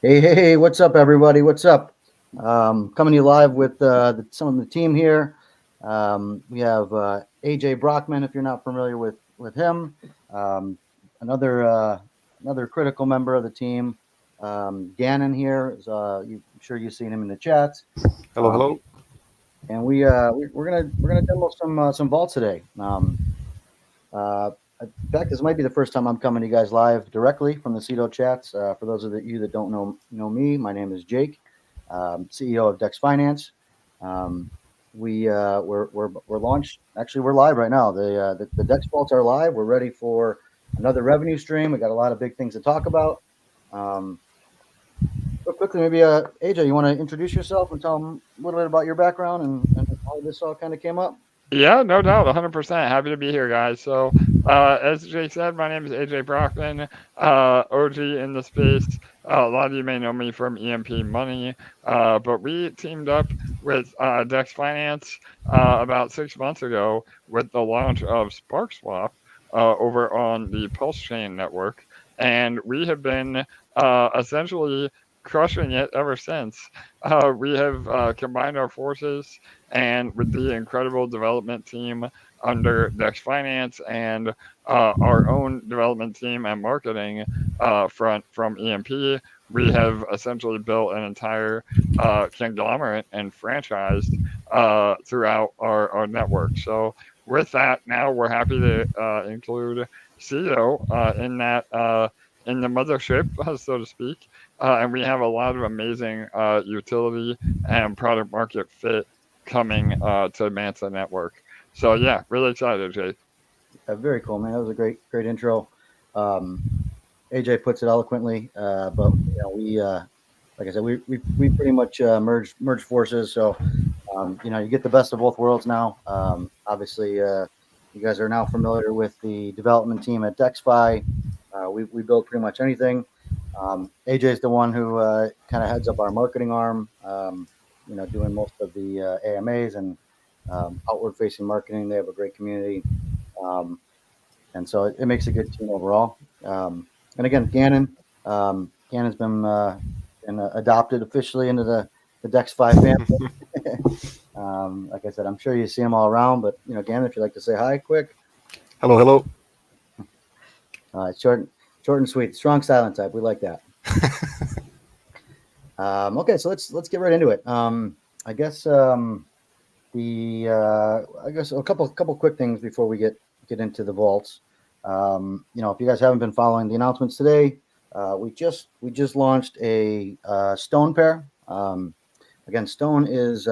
Hey, what's up, everybody? What's up? Coming to you live with some of the team here. We have AJ Brockman, if you're not familiar with him, um, another another critical member of the team. Gannon here, I'm sure you've seen him in the chats. Hello, Um, hello. and we're gonna demo some vaults today. In fact, this might be the first time I'm coming to you guys live directly from the Ceto chats. For those of you that don't know me, my name is Jake, CEO of Dex Finance. Um, we're launched. Actually, we're live right now. The Dex vaults are live. We're ready for another revenue stream. We got a lot of big things to talk about. Um, real quickly, maybe AJ, you want to introduce yourself and tell them a little bit about your background and how this all kind of came up? Yeah, no doubt, 100%. Happy to be here, guys. So, as Jay said, my name is AJ Brockman, OG in the space. A lot of you may know me from EMP Money, but we teamed up with Dex Finance about 6 months ago with the launch of SparkSwap over on the Pulse Chain network, and we have been essentially crushing it ever since. We have combined our forces and with the incredible development team under Dex Finance and our own development team and marketing front from EMP, we have essentially built an entire conglomerate and franchised throughout our network. So with that, now we're happy to include CEO in the mothership, so to speak, and we have a lot of amazing utility and product market fit coming to Mansa Network. So yeah, really excited, Jay. Very cool, man. That was a great intro. Um, AJ puts it eloquently, but like I said, we pretty much merged forces. So you get the best of both worlds now. Obviously, you guys are now familiar with the development team at DexFi. We build pretty much anything. AJ is the one who kind of heads up our marketing arm. Doing most of the AMAs and outward facing marketing. They have a great community. Um, and so it makes a good team overall. And again, Gannon's been adopted officially into the Dex5 family. Like I said, I'm sure you see him all around, but Gannon, if you'd like to say hi, quick, Hello, hello. short and sweet, strong silent type. We like that. Okay, so let's get right into it. I guess the I guess a couple quick things before we get into the vaults. If you guys haven't been following the announcements today, we just launched a Stone pair. Again, Stone is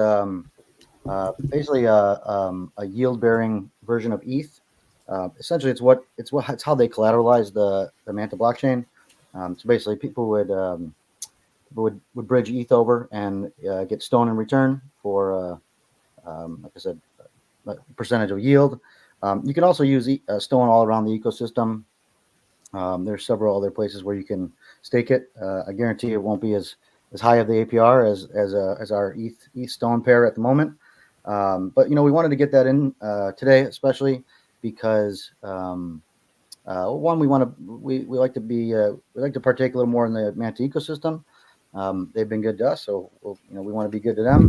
basically a yield bearing version of ETH. Essentially, it's how they collateralize the Manta blockchain. So basically, people would bridge ETH over and get Stone in return for like I said, a percentage of yield. You can also use Stone all around the ecosystem. There's several other places where you can stake it. I guarantee it won't be as high of the APR as our ETH Stone pair at the moment. But we wanted to get that in today, especially because one, we like to we like to partake a little more in the Manta ecosystem. They've been good to us, so we want to be good to them.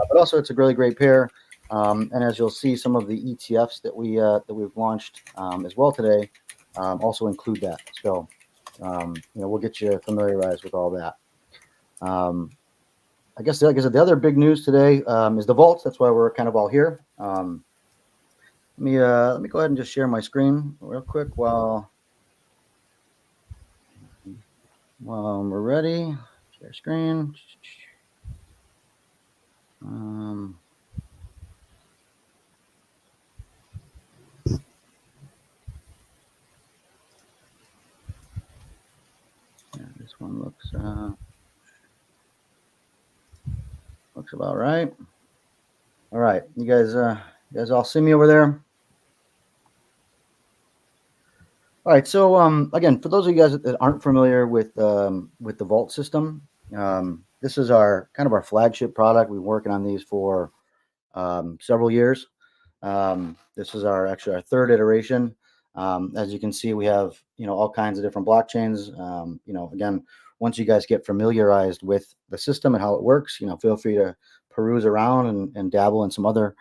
But also, it's a really great pair. And as you'll see, some of the ETFs that we've launched as well today also include that. So we'll get you familiarized with all that. Um, I guess like I said, the other big news today is the vaults. That's why we're kind of all here. Let me go ahead and just share my screen real quick while we're ready. Share screen. Um, yeah, this one looks about right. All right, you guys all see me over there? All right, so again, for those of you guys that aren't familiar with the Vault system, this is our kind of our flagship product. We've been working on these for several years. This is actually our third iteration. As you can see, we have, all kinds of different blockchains. Again, once you guys get familiarized with the system and how it works, feel free to peruse around and dabble in some other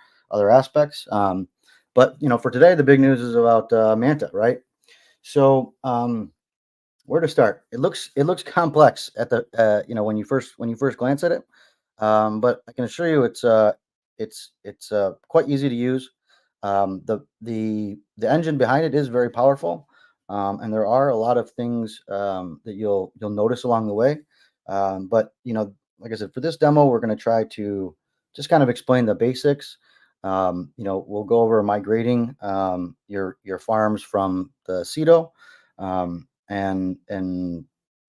aspects. But for today, the big news is about Manta, right? So where to start? It looks complex at the when you first glance at it, but I can assure you it's quite easy to use. The engine behind it is very powerful, and there are a lot of things that you'll notice along the way. But like I said, for this demo, we're going to try to just kind of explain the basics. We'll go over migrating your farms from the Ceto, and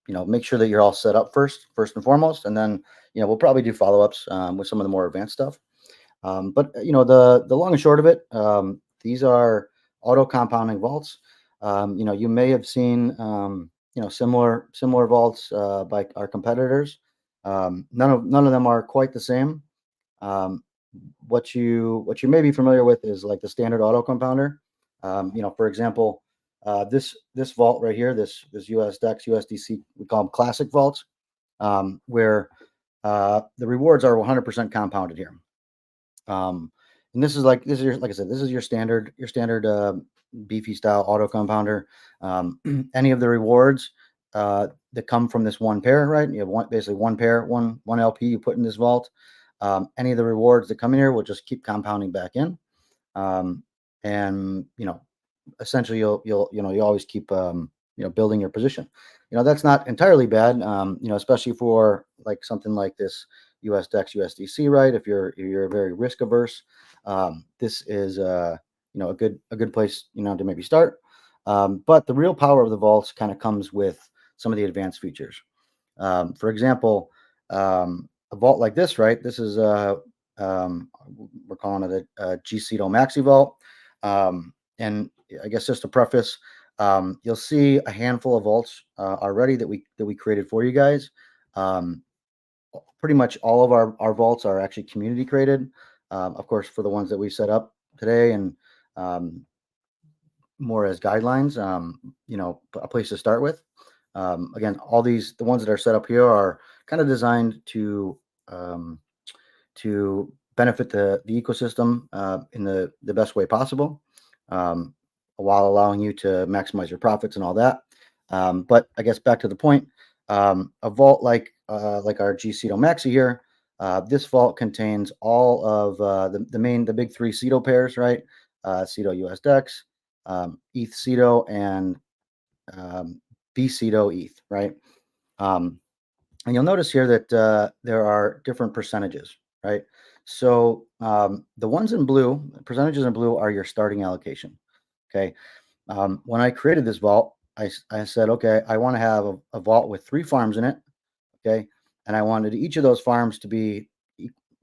make sure that you're all set up first and foremost, and then we'll probably do follow-ups with some of the more advanced stuff. But the long and short of it, these are auto compounding vaults. You may have seen similar vaults by our competitors. None of them are quite the same. Um, what you may be familiar with is like the standard auto compounder. For example, this vault right here, this US DEX USDC, we call them classic vaults, where the rewards are 100% compounded here. And this is your, like I said, this is your standard beefy style auto compounder. Any of the rewards that come from this one pair, right? You have basically one pair, one LP you put in this vault. Any of the rewards that come in here will just keep compounding back in, and essentially you always keep building your position. That's not entirely bad, especially for like something like this US DEX USDC, right? If you're very risk averse, this is a good place to maybe start. But the real power of the vaults kind of comes with some of the advanced features. For example, a vault like this, right? This is we're calling it a G-Ceto Maxi Vault. And I guess just to preface, you'll see a handful of vaults already that we created for you guys. Pretty much all of our vaults are actually community created. Of course, for the ones that we set up today, and more as guidelines, a place to start with. Again, the ones that are set up here are kind of designed um, to benefit the ecosystem in the best way possible, um, while allowing you to maximize your profits and all that. But I guess back to the point, a vault like our G-Ceto Maxi here, this vault contains all of the big three Ceto pairs, right? Ceto US DEX, ETH Ceto, and B Ceto ETH, right? And you'll notice here that there are different percentages, right? So the ones in blue, percentages in blue, are your starting allocation. Okay. When I created this vault, I said, okay, I want to have a vault with 3 farms in it. Okay. And I wanted each of those farms to be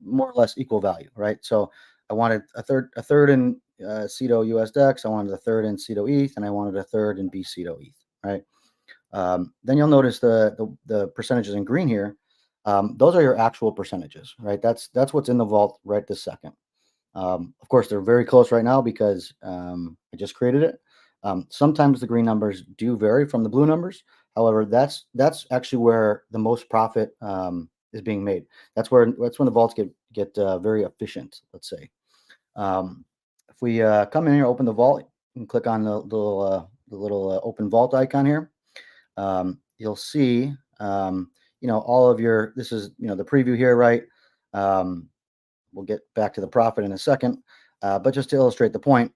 more or less equal value, right? So I wanted a third in Ceto US DEX, I wanted a third in Ceto ETH, and I wanted a third in B Ceto ETH, right? Then you'll notice the percentages in green here. Those are your actual percentages, right? That's what's in the vault right this second. Of course, they're very close right now because I just created it. Sometimes the green numbers do vary from the blue numbers. However, that's actually where the most profit is being made. That's when the vaults get very efficient. Let's say. If we come in here, open the vault, and click on the little open vault icon here, you'll see all of your. This is the preview here, right? We'll get back to the profit in a second, but just to illustrate the point.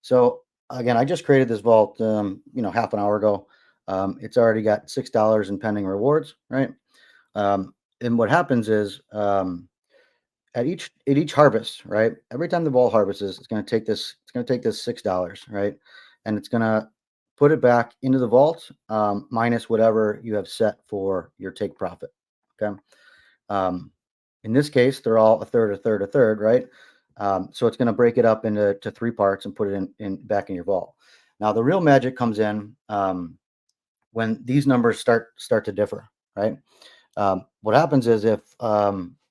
So again, I just created this vault, half an hour ago. It's already got $6 in pending rewards, right? And what happens is at each harvest, right? Every time the vault harvests, it's going to take this. It's going to take this $6, right? And it's going to put it back into the vault minus whatever you have set for your take profit. Okay. Um, in this case, they're all a third, right? So it's going to break it up into 3 parts and put it in back in your vault. Now the real magic comes in when these numbers start to differ, right? What happens is if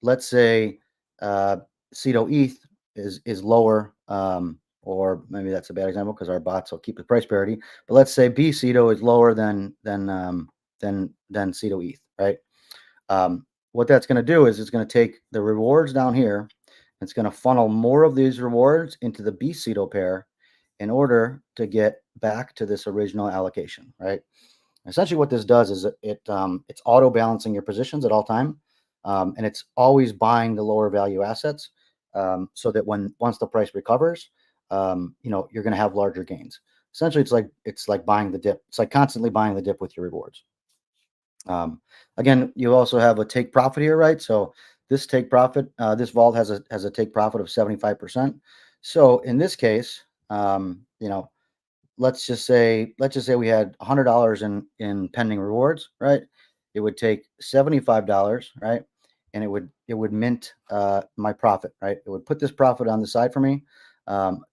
let's say Ceto ETH is lower or maybe that's a bad example because our bots will keep the price parity. But let's say B CETO is lower than CETO ETH, right? What that's going to do is it's going to take the rewards down here. It's going to funnel more of these rewards into the B CETO pair in order to get back to this original allocation, right? Essentially, what this does is it's auto balancing your positions at all time, and it's always buying the lower value assets, so that once the price recovers, you're going to have larger gains. Essentially, it's like buying the dip. It's like constantly buying the dip with your rewards. Again, you also have a take profit here, right? So this take profit, this vault has a take profit of 75%. So in this case, let's just say we had $100 in pending rewards, right? It would take $75, right? And it would mint my profit, right? It would put this profit on the side for me.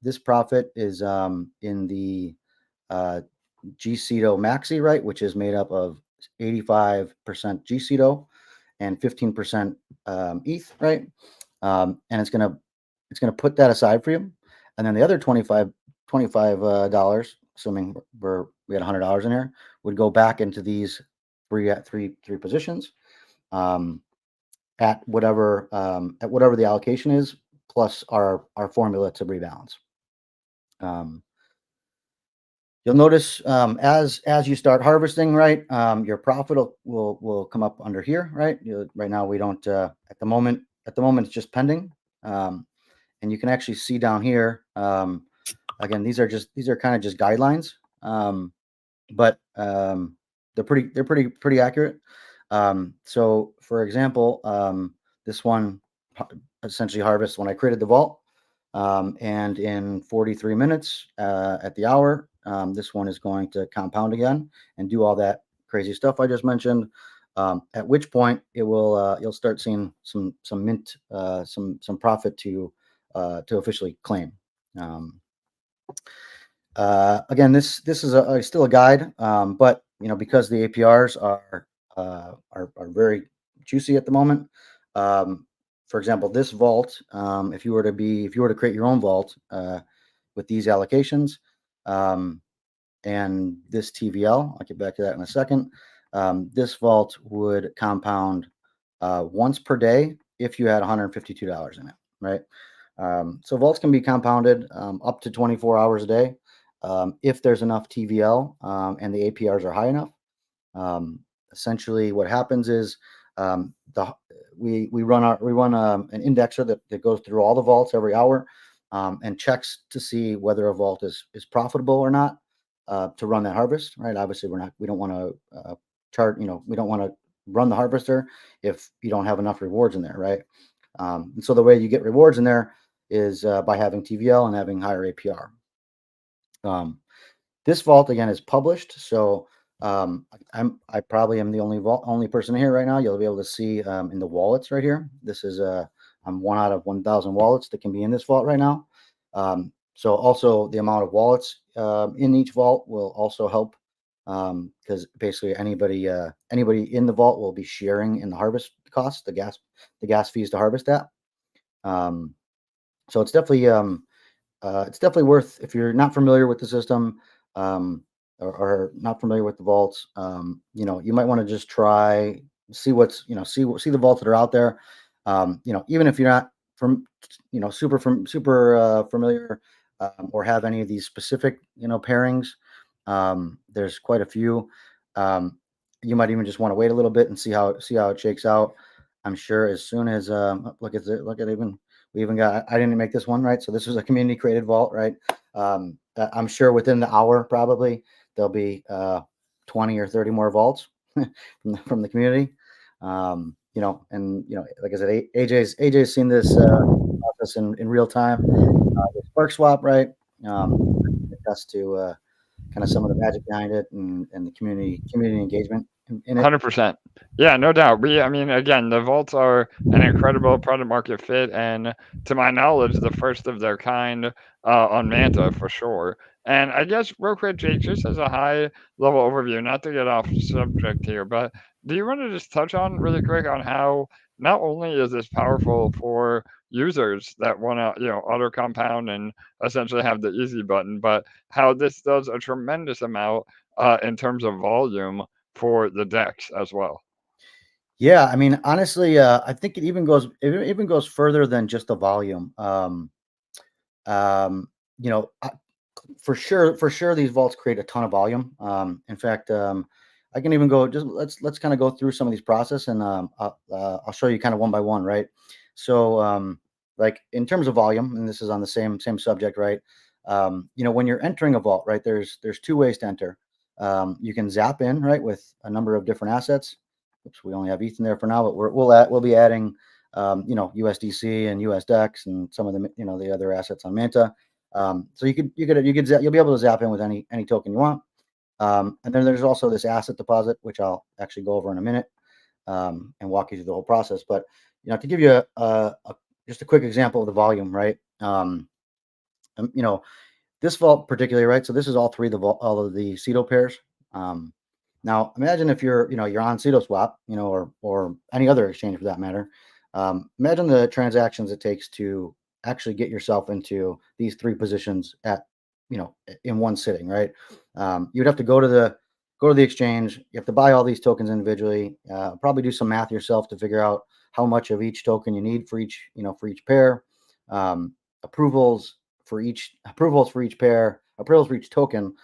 This profit is in the uh, GCETO Maxi, right, which is made up of 85% GCETO and 15% ETH, right? And it's gonna put that aside for you, and then the other 25 dollars, assuming we had $100 in here, would go back into these three positions, um, at whatever the allocation is, plus our formula to rebalance. Um, You'll notice, as you start harvesting, right, your profit will come up under here, right? Right now we don't, at the moment it's just pending, um, and you can actually see down here. Again, these are kind of just guidelines, but they're pretty accurate. So for example, this one essentially harvests when I created the vault, and in 43 minutes at the hour, this one is going to compound again and do all that crazy stuff I just mentioned. At which point you'll start seeing some mint, some profit to officially claim. Um, Again, this is still a guide, but because the APRs are very juicy at the moment. Um, for example, this vault, if you were to create your own vault with these allocations, um, and this TVL, I'll get back to that in a second. This vault would compound once per day if you had $152 in it, right? So vaults can be compounded up to 24 hours a day, if there's enough TVL, and the APRs are high enough. Um, Essentially, what happens is, the we run an indexer that goes through all the vaults every hour, and checks to see whether a vault is profitable or not, to run that harvest. Right? Obviously, we don't want to chart. We don't want to run the harvester if you don't have enough rewards in there, right? And so the way you get rewards in there is by having TVL and having higher APR. Um, this vault again is published, so I probably am the only person here right now. You'll be able to see in the wallets right here. This is I'm one out of 1,000 wallets that can be in this vault right now. So also the amount of wallets in each vault will also help, because basically anybody in the vault will be sharing in the harvest costs, the gas fees to harvest that. Um, so it's definitely worth, if you're not familiar with the system, um, or not familiar with the vaults. You might want to just try, see see the vaults that are out there. Even if you're not super familiar, or have any of these specific pairings. There's quite a few. Um, you might even just want to wait a little bit and see how it shakes out. I'm sure as soon as look at even we even got, I didn't make this one, right? So this was a community created vault, right? I'm sure within the hour, probably there'll be 20 or 30 more vaults from the community. Like I said, AJ's seen this process in real time with SparkSwap, right? That's to kind of some of the magic behind it, and the community engagement in it. 100%. Yeah, no doubt. I mean, again, the vaults are an incredible product market fit, and to my knowledge, the first of their kind on Manta for sure. And I guess, real quick, Jake, just as a high level overview, not to get off subject here, but do you want to just touch on really quick on how not only is this powerful for users that want to, auto compound and essentially have the easy button, but how this does a tremendous amount in terms of volume for the DEX as well. Yeah, I mean, honestly, I think it even goes further than just the volume. Um, you know, for sure, these vaults create a ton of volume. In fact, I can even go. Just let's kind of go through some of these process, and I'll show you kind of one by one, right? So, like in terms of volume, and this is on the same subject, right? When you're entering a vault, right? There's two ways to enter. You can zap in, right, with a number of different assets. Oops, we only have ETH in there for now, but we'll be adding, USDC and USDEX and some of the other assets on Manta. So you'll be able to zap in with any token you want. And then there's also this asset deposit, which I'll actually go over in a minute, and walk you through the whole process. But to give you just a quick example of the volume, right? Um, you know, this vault particularly, right? So this is all three of all of the Ceto pairs. Um, Now imagine if you're on CetoSwap, or any other exchange for that matter. Imagine the transactions it takes to actually get yourself into these three positions in one sitting, right? You'd have to go to the exchange. You have to buy all these tokens individually. Probably do some math yourself to figure out how much of each token you need for each pair. Um, approvals for each pair, approvals for each token.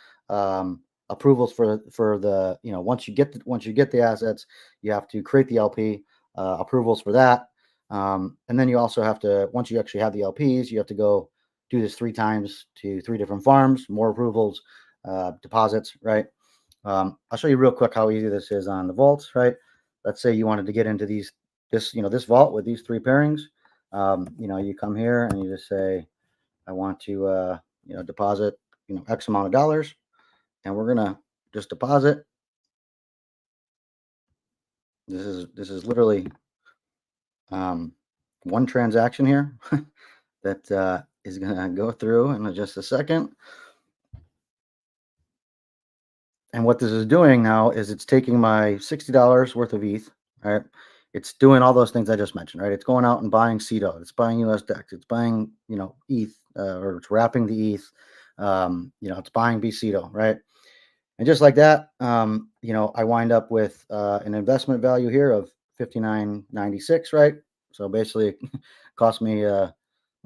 Approvals for the once you get the assets, you have to create the LP. Approvals for that, and then you also have to, once you actually have the LPs, you have to go do this 3 times to 3 different farms, more approvals, deposits, right? I'll show you real quick how easy this is on the vaults, right? Let's say you wanted to get into this vault with these 3 pairings. You come here and you just say, I want to deposit X amount of dollars, and we're gonna just deposit. This is literally one transaction here that is gonna go through in just a second. And what this is doing now is it's taking my $60 worth of ETH, right? It's doing all those things I just mentioned, right? It's going out and buying CETO, it's buying USDEX, it's buying ETH, or it's wrapping the ETH, it's buying BCETO, right? And just like that, I wind up with an investment value here of 59.96, right? So basically, it cost me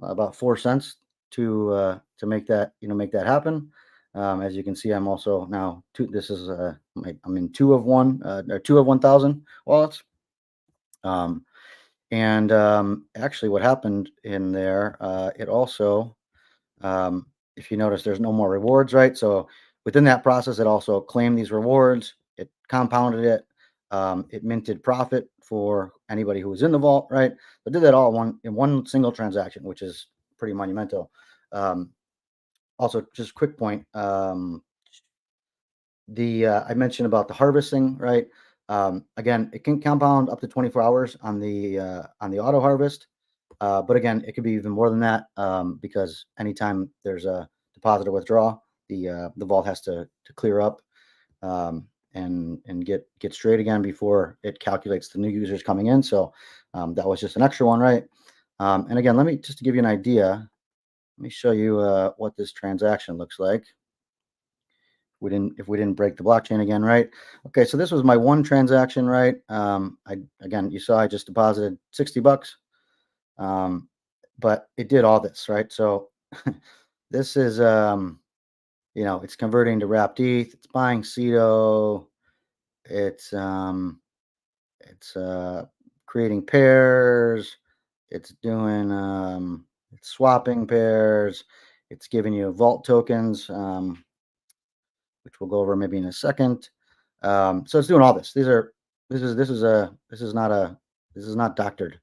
about 4 cents to make that happen. As you can see, I'm also now two. This is I'm in 1,000 wallets. And actually, what happened in there? It also, if you notice, there's no more rewards, right? So within that process, it also claimed these rewards. It compounded it. It minted profit for anybody who was in the vault, right? But did that all in one single transaction, which is pretty monumental. Also, just quick point. I mentioned about the harvesting, right? Again, it can compound up to 24 hours on the auto harvest. But again, it could be even more than that, because anytime there's a deposit or withdrawal, the vault has to clear up, and get straight again before it calculates the new users coming in. So that was just an extra one, right? And again, let me just to give you an idea. Let me show you what this transaction looks like. If we didn't break the blockchain again, right? Okay, so this was my one transaction, right? You saw I just deposited $60. But it did all this, right? So this is it's converting to wrapped ETH, it's buying CETO, it's creating pairs, it's doing it's swapping pairs, it's giving you vault tokens, which we'll go over maybe in a second. So it's doing all this. This is not doctored.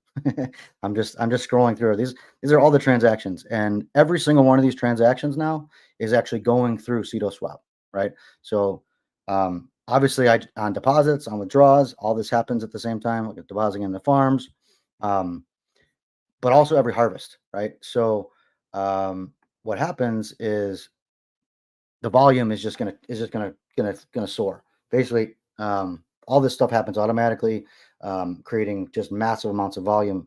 I'm just scrolling through. These are all the transactions, and every single one of these transactions now is actually going through CetoSwap, right? So obviously, on deposits, on withdrawals, all this happens at the same time, like depositing in the farms, but also every harvest, right? So what happens is the volume is just gonna soar. Basically, all this stuff happens automatically, creating just massive amounts of volume.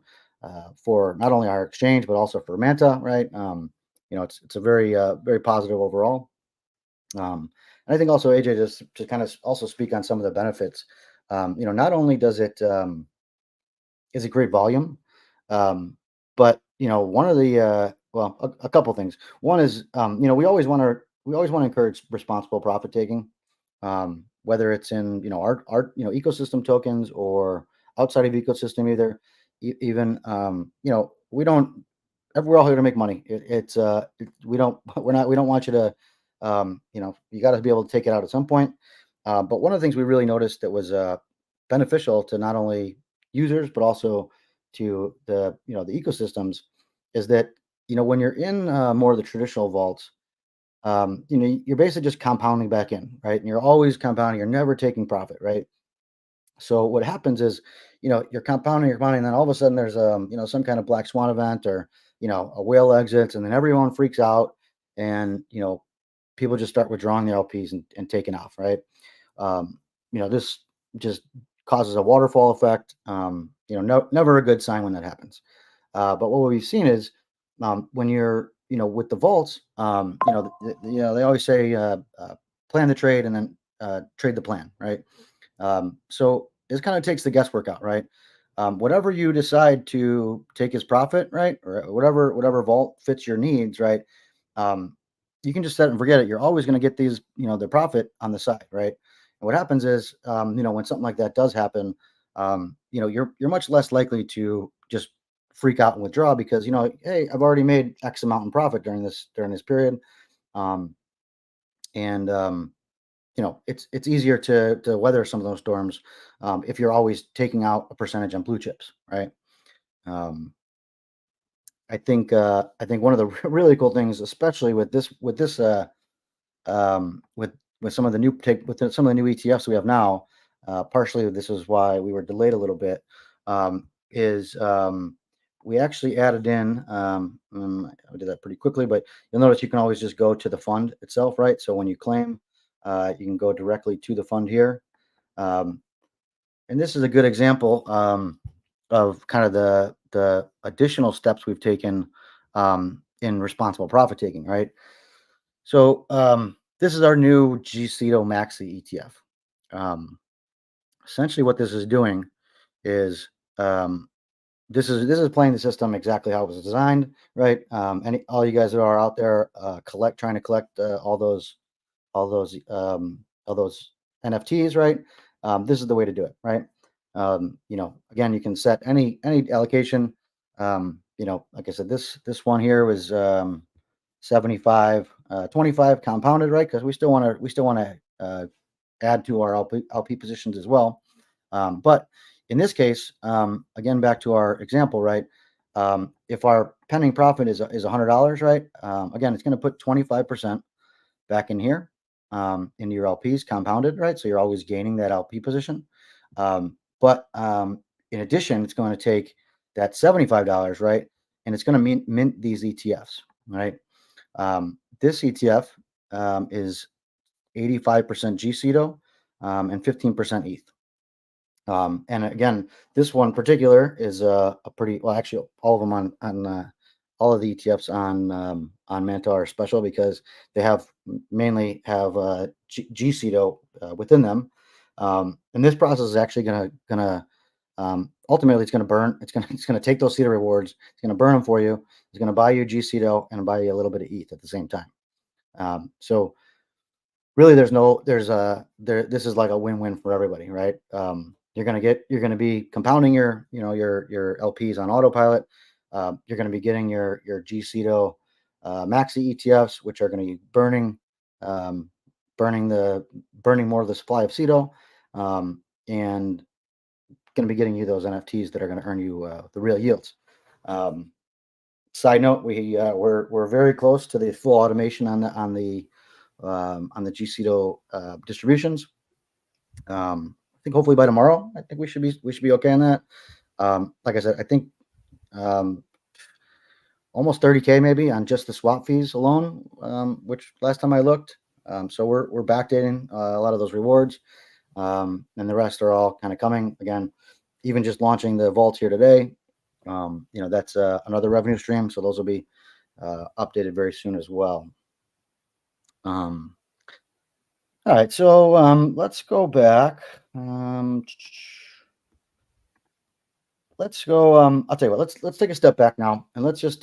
for not only our exchange but also for Manta, right? It's a very positive overall. And I think also AJ, just to kind of also speak on some of the benefits. Not only does it is it great volume, but one of the a couple things. One is we always want to encourage responsible profit taking, whether it's in our ecosystem tokens or outside of ecosystem either. Even we don't. We're all here to make money. We don't we don't want you to you got to be able to take it out at some point. But one of the things we really noticed that was beneficial to not only users but also to the ecosystems is that when you're in more of the traditional vaults, you're basically just compounding back in, right? And you're always compounding. You're never taking profit, right? So what happens is, you're compounding, and then all of a sudden there's some kind of black swan event, or a whale exits, and then everyone freaks out, and people just start withdrawing their LPs and taking off, right? This just causes a waterfall effect. Never a good sign when that happens. But what we've seen is when you're with the vaults, they always say plan the trade and then trade the plan, right? So it kind of takes the guesswork out, right? Whatever you decide to take as profit, right, or whatever vault fits your needs, right? You can just set it and forget it. You're always going to get these, the profit on the side, right? And what happens is, when something like that does happen, you're much less likely to just freak out and withdraw because hey, I've already made X amount in profit during this period, and it's easier to weather some of those storms if you're always taking out a percentage on blue chips, right? Um, I think one of the really cool things, especially with some of the some of the new ETFs we have now, partially this is why we were delayed a little bit, is we actually added in. I did that pretty quickly, but you'll notice you can always just go to the fund itself, right? So when you claim, you can go directly to the fund here, um, and this is a good example of kind of the additional steps we've taken in responsible profit taking, right? So this is our new GCETO Maxi ETF. Um, Essentially, what this is doing is this is playing the system exactly how it was designed, right? All you guys that are out there trying to collect all those all those NFTs, right? This is the way to do it, right? Again, you can set any allocation. Like I said, this one here was 75, 25 compounded, right? Because we still want to add to our LP positions as well. But in this case, again, back to our example, right? If our pending profit is $100, right? Again, it's going to put 25% back in here into your LPs compounded, right? So you're always gaining that LP position. But in addition, it's going to take that $75, right? And it's going to mint these ETFs, right? This ETF is 85% GCETO and 15% ETH. And again, this one in particular is a pretty well. Actually, all of them on all of the ETFs on Manta are special because they mainly have GCETO within them. And this process is actually gonna ultimately it's gonna burn. It's gonna take those CETO rewards. It's gonna burn them for you. It's gonna buy you GCETO and buy you a little bit of ETH at the same time. So really this is like a win-win for everybody, right? You're going to be compounding your LPs on autopilot. You're going to be getting your GCETO Maxi ETFs, which are going to be um, burning more of the supply of CETO, and going to be getting you those NFTs that are going to earn you the real yields. Side note, we're very close to the full automation on the GCETO distributions. I think hopefully by tomorrow, I think we should be okay on that. Like I said, I think almost 30K maybe on just the swap fees alone, which last time I looked. So we're backdating a lot of those rewards, and the rest are all kind of coming again. Even just launching the vault here today, That's another revenue stream. So those will be updated very soon as well. All right, so let's go back. Let's go. I'll tell you what. Let's take a step back now, and let's just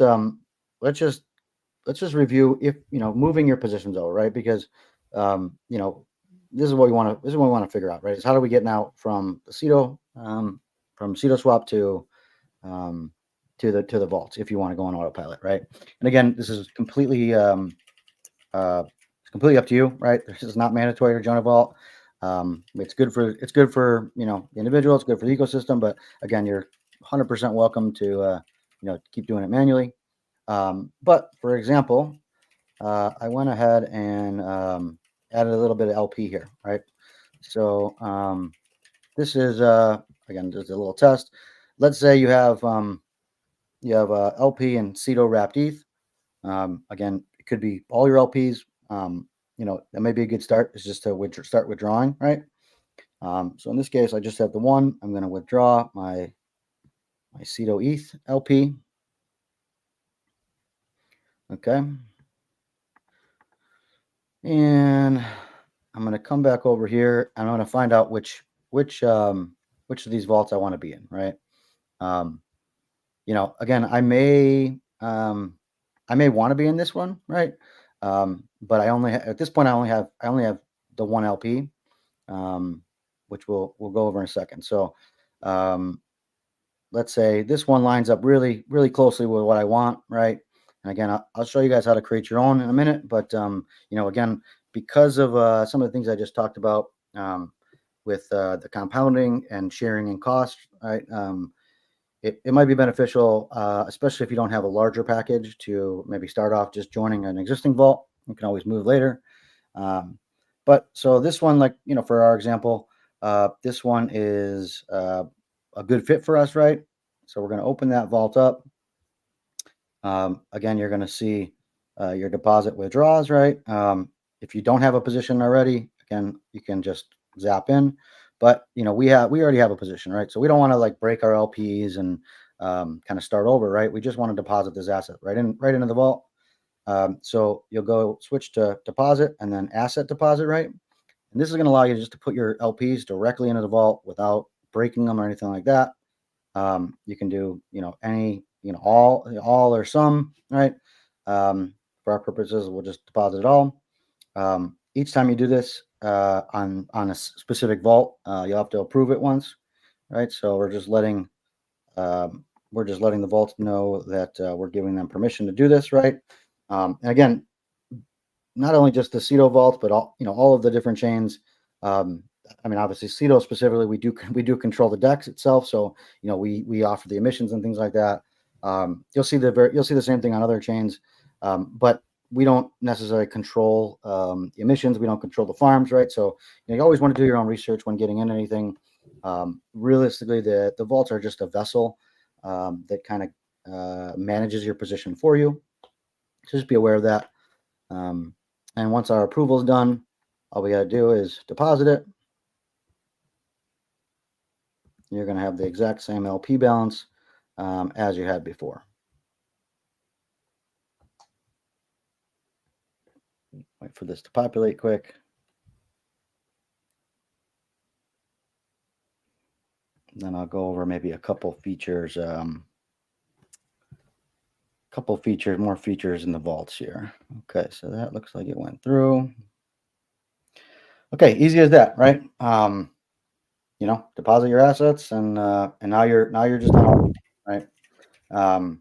review if moving your positions over, right? Because this is what we want to figure out, right? Is how do we get now from the from CetoSwap to the vaults if you want to go on autopilot, right? And again, this is completely it's completely up to you, right? This is not mandatory to join a vault. It's good for the individual. It's good for the ecosystem, but again, you're 100% welcome to keep doing it manually. But for example, I went ahead and added a little bit of LP here, right? So this is again just a little test. Let's say you have LP and Ceto wrapped ETH. Again, it could be all your LPs. That may be a good start. Is just to start withdrawing, right? So in this case, I just have the one. I'm going to withdraw my Ceto ETH LP. Okay. And I'm going to come back over here and I'm going to find out which of these vaults I want to be in, right? Again, I may want to be in this one, right? But at this point I only have the one LP, which we'll go over in a second. So let's say this one lines up really, really closely with what I want, right? And again, I'll show you guys how to create your own in a minute. But again, because of some of the things I just talked about with the compounding and sharing in cost, right? It might be beneficial, especially if you don't have a larger package, to maybe start off just joining an existing vault. You can always move later. But so this one, like, for our example, this one is a good fit for us, right? So we're going to open that vault up. Again, you're going to see your deposit withdraws, right? If you don't have a position already, again, you can just zap in. But we already have a position, right? So we don't want to like break our LPs and kind of start over, right? We just want to deposit this asset right into the vault. So you'll go switch to deposit and then asset deposit, right? And this is going to allow you just to put your LPs directly into the vault without breaking them or anything like that. You can do any all or some, right? For our purposes, we'll just deposit it all. Each time you do this on a specific vault, you'll have to approve it once, right? So we're just letting the vault know that we're giving them permission to do this, right? And again, not only just the Ceto vault, but all of the different chains. Obviously Ceto specifically, we do control the DEX itself, so we offer the emissions and things like that. You'll see the same thing on other chains, but we don't necessarily control the emissions. We don't control the farms, right? So you always want to do your own research when getting into anything. Realistically, the vaults are just a vessel that kind of manages your position for you. So just be aware of that. And once our approval is done, all we got to do is deposit it. You're going to have the exact same LP balance as you had before. Wait for this to populate quick. Then I'll go over maybe a couple features. More features in the vaults here. Okay, so that looks like it went through. Okay, easy as that, right? Deposit your assets, and now you're just on, right? A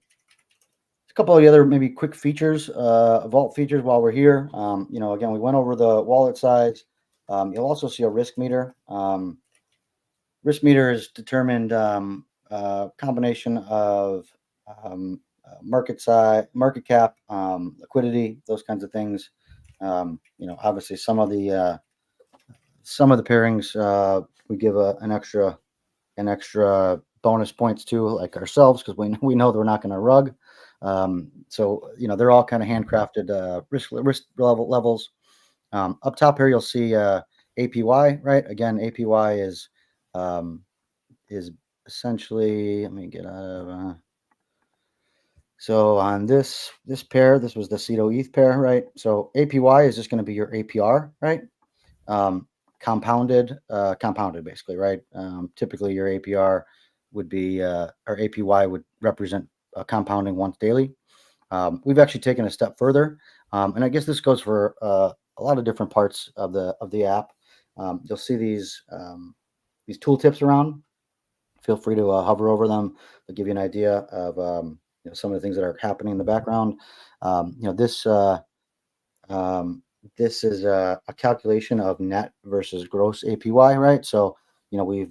couple of the other maybe quick features, vault features while we're here. Again, we went over the wallet size. You'll also see a risk meter. Risk meter is determined combination of market size, market cap, liquidity, those kinds of things. Obviously some of the pairings we give an extra bonus points to, like ourselves, because we know they're not going to rug. So they're all kind of handcrafted risk levels. Up top here you'll see APY, right? Again, APY is essentially, let me get out of So on this pair, this was the Ceto ETH pair, right? So APY is just going to be your APR, right? Compounded basically, right? Typically your APR would be, or APY would represent compounding once daily. We've actually taken a step further, and I guess this goes for a lot of different parts of the app. You'll see these tooltips around. Feel free to hover over them. They'll give you an idea of some of the things that are happening in the background. Um, you know this. Um, this is a calculation of net versus gross APY, right? So, we've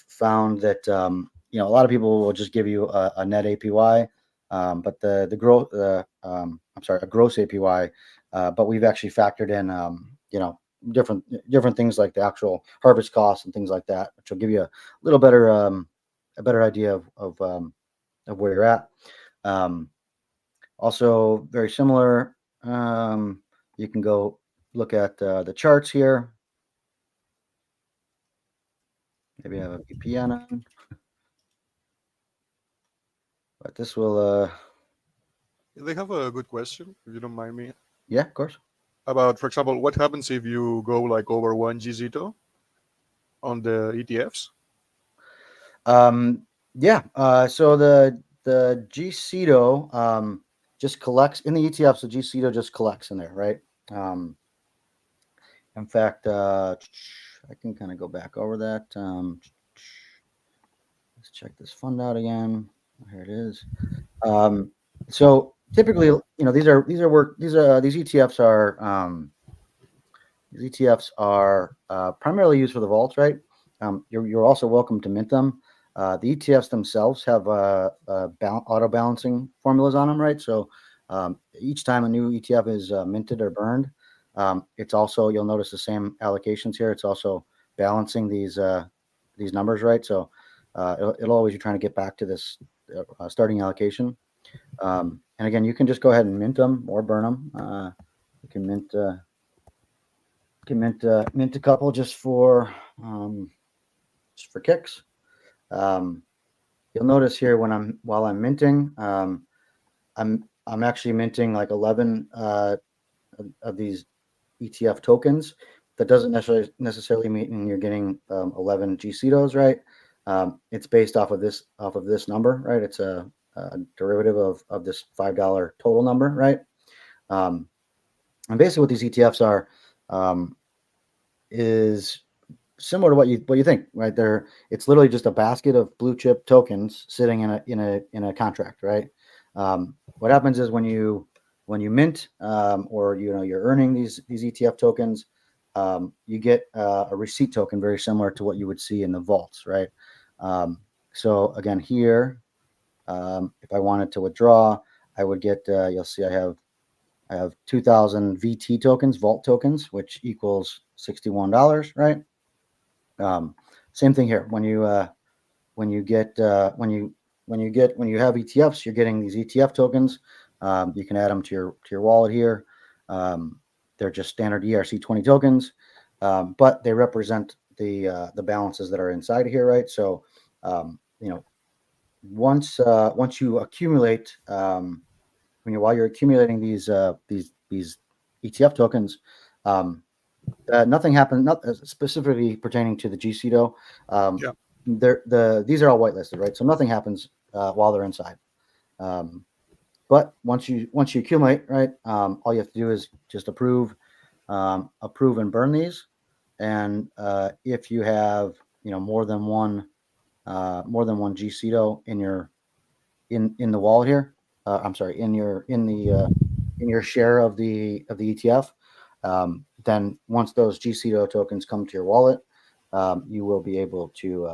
found that a lot of people will just give you a net APY, but the growth I'm sorry, a gross APY, but we've actually factored in different things like the actual harvest costs and things like that, which will give you a little better a better idea of where you're at. Um, Also, very similar. You can go look at the charts here. Maybe I have a VPN on, but this will. They have a good question, if you don't mind me, Yeah, of course. about, for example, what happens if you go like over 1 GZito on the ETFs? Yeah. So the GCETO just collects in the ETFs. The GCETO just collects in there, right? Um, in fact, I can kind of go back over that. Let's check this fund out again. Here it is. So typically, these ETFs are primarily used for the vaults, right? You're also welcome to mint them. The ETFs themselves have auto balancing formulas on them, right? So each time a new ETF is minted or burned, it's also, you'll notice the same allocations here. It's also balancing these numbers, right? So it'll always be trying to get back to this starting allocation. And again, you can just go ahead and mint them or burn them. You can mint a couple just for kicks. You'll notice here while I'm minting, I'm actually minting like 11 of these ETF tokens. That doesn't necessarily mean you're getting 11 GCETOs, right? It's based off of this number, right? It's a derivative of this $5 total number, right? And basically, what these ETFs are is similar to what you think, right? It's literally just a basket of blue chip tokens sitting in a contract, right? What happens is when you mint, or you're earning these ETF tokens, you get a receipt token very similar to what you would see in the vaults, right? So again, here, if I wanted to withdraw, I would get. You'll see I have 2,000 VT tokens, vault tokens, which equals $61, right? Same thing here. When you have ETFs, you're getting these ETF tokens. You can add them to your wallet here. They're just standard ERC20 tokens, but they represent the balances that are inside here, right? So, once you accumulate, while you're accumulating these ETF tokens, nothing happened, not specifically pertaining to the GCETO. Yeah. These are all whitelisted, right? So nothing happens while they're inside. But once you accumulate, right, all you have to do is just approve and burn these. And if you have more than one GCETO in the wallet here, I'm sorry, in your share of the ETF, then once those GCETO tokens come to your wallet, you will be able to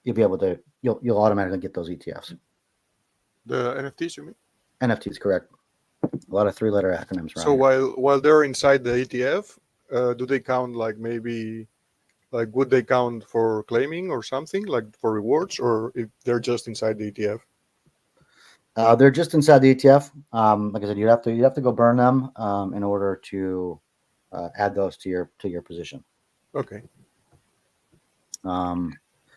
you'll automatically get those ETFs. The NFTs, you mean? NFTs, correct. A lot of three-letter acronyms around So here. while they're inside the ETF, do they count like maybe like would they count for claiming or something like for rewards, or if they're just inside the ETF? They're just inside the ETF. Like I said, you have to go burn them in order to add those to your position. Okay.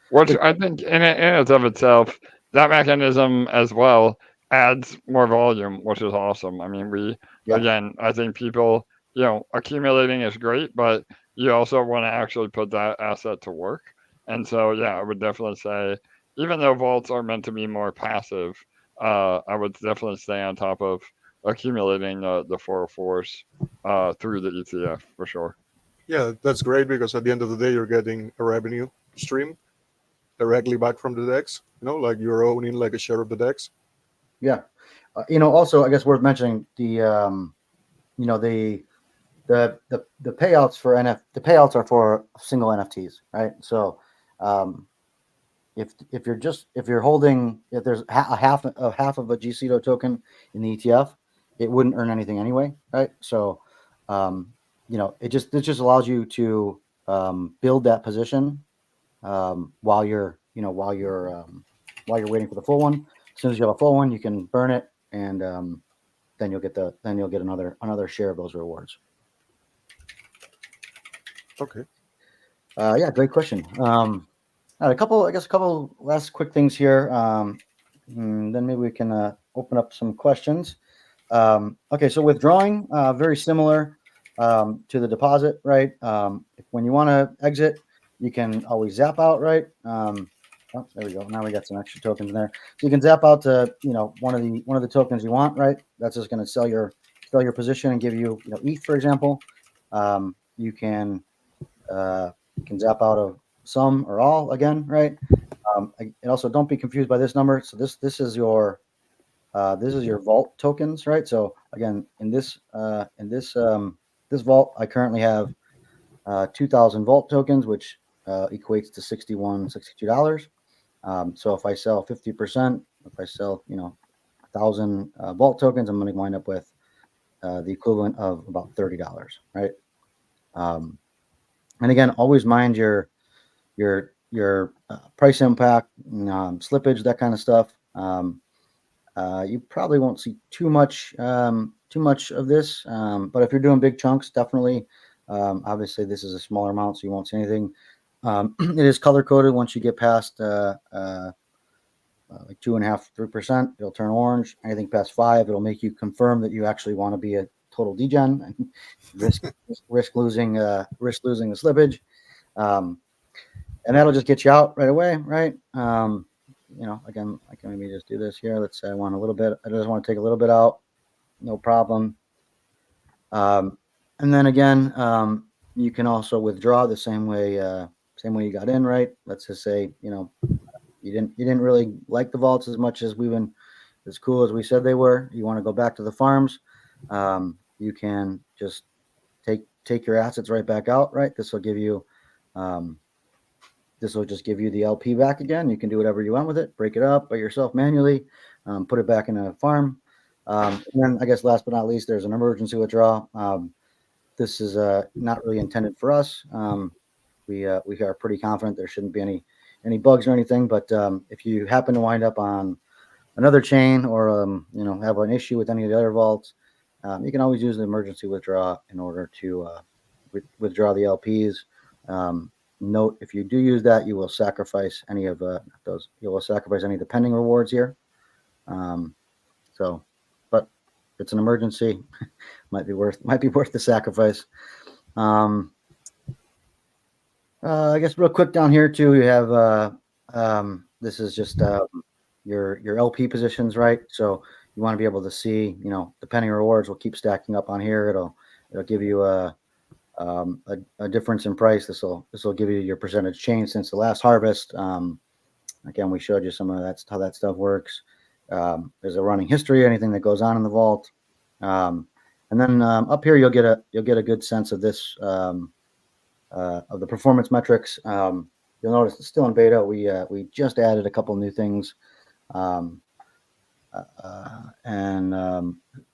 Which I think in and of itself that mechanism as well adds more volume, which is awesome. I mean, again, I think people, accumulating is great, but you also want to actually put that asset to work. And so, yeah, I would definitely say, even though vaults are meant to be more passive, I would definitely stay on top of accumulating the 404s through the ETF for sure. Yeah, that's great because at the end of the day, you're getting a revenue stream directly back from the DEX. Like you're owning like a share of the DEX. Yeah. Also, I guess worth mentioning the payouts for the payouts are for single NFTs, right? So, if you're holding, if there's half of a GCETO token in the ETF, it wouldn't earn anything anyway, right? So, it just allows you to build that position while you're waiting for the full one. As soon as you have a full one, you can burn it, and then you'll get another share of those rewards. Okay. Yeah, great question. A couple last quick things here. Then maybe we can open up some questions. Okay, so withdrawing, very similar to the deposit, right? When you want to exit, you can always zap out, right? Oh, there we go. Now we got some extra tokens in there. So you can zap out to one of the tokens you want, right? That's just going to sell your position and give you ETH, for example. You can zap out of some or all again, right? And also don't be confused by this number. So this is your vault tokens, right? So again, in this vault, I currently have 2,000 vault tokens, which equates to $62. So if I sell 50%, if I sell 1,000 vault tokens, I'm going to wind up with the equivalent of about $30, right? And again, always mind your price impact, slippage, that kind of stuff. You probably won't see too much of this, but if you're doing big chunks, definitely. Obviously, this is a smaller amount, so you won't see anything. It is color coded. Once you get past like 2.5%, 3%, it'll turn orange. Anything past 5%, it'll make you confirm that you actually want to be a total degen and risk losing the slippage. And that'll just get you out right away, right? Again, I can maybe just do this here. Let's say I want a little bit. I just want to take a little bit out, no problem. And then again, you can also withdraw the same way you got in, right? Let's just say you didn't really like the vaults as much as as cool as we said they were. You want to go back to the farms. You can just take your assets right back out, right? This will give you. This will just give you the LP back again. You can do whatever you want with it. Break it up by yourself manually. Put it back in a farm. And then I guess last but not least, there's an emergency withdrawal. This is not really intended for us. We are pretty confident there shouldn't be any bugs or anything. But if you happen to wind up on another chain or have an issue with any of the other vaults, you can always use the emergency withdrawal in order to withdraw the LPs. Note, if you do use that, you will sacrifice any of those. You will sacrifice any of the pending rewards here. But it's an emergency. might be worth the sacrifice. I guess real quick down here too, you have this is just your LP positions, right? So you want to be able to see, the pending rewards will keep stacking up on here. It'll give you a difference in price. This will give you your percentage change since the last harvest. Again, we showed you some of that's how that stuff works. There's a running history, anything that goes on in the vault, and then up here you'll get a good sense of this of the performance metrics. You'll notice it's still in beta. We just added a couple new things and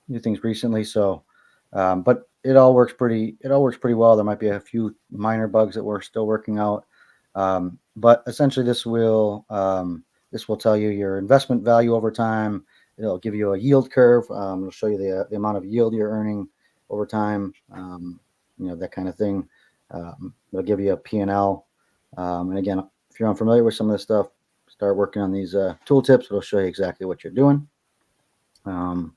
new things recently. So, but it all works pretty well. There might be a few minor bugs that we're still working out. But essentially this will tell you your investment value over time. It'll give you a yield curve. It'll show you the amount of yield you're earning over time. That kind of thing. It'll give you a P&L. And again, if you're unfamiliar with some of this stuff, start working on these tooltips. It'll show you exactly what you're doing. I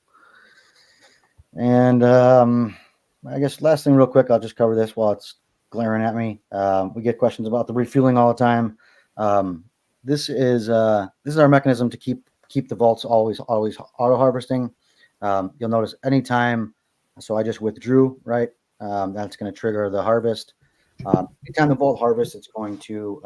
guess last thing real quick, I'll just cover this while it's glaring at me. We get questions about the refueling all the time. This is our mechanism to keep the vaults always auto harvesting. You'll notice anytime, so I just withdrew, right? That's going to trigger the harvest. Anytime the vault harvests, it's going to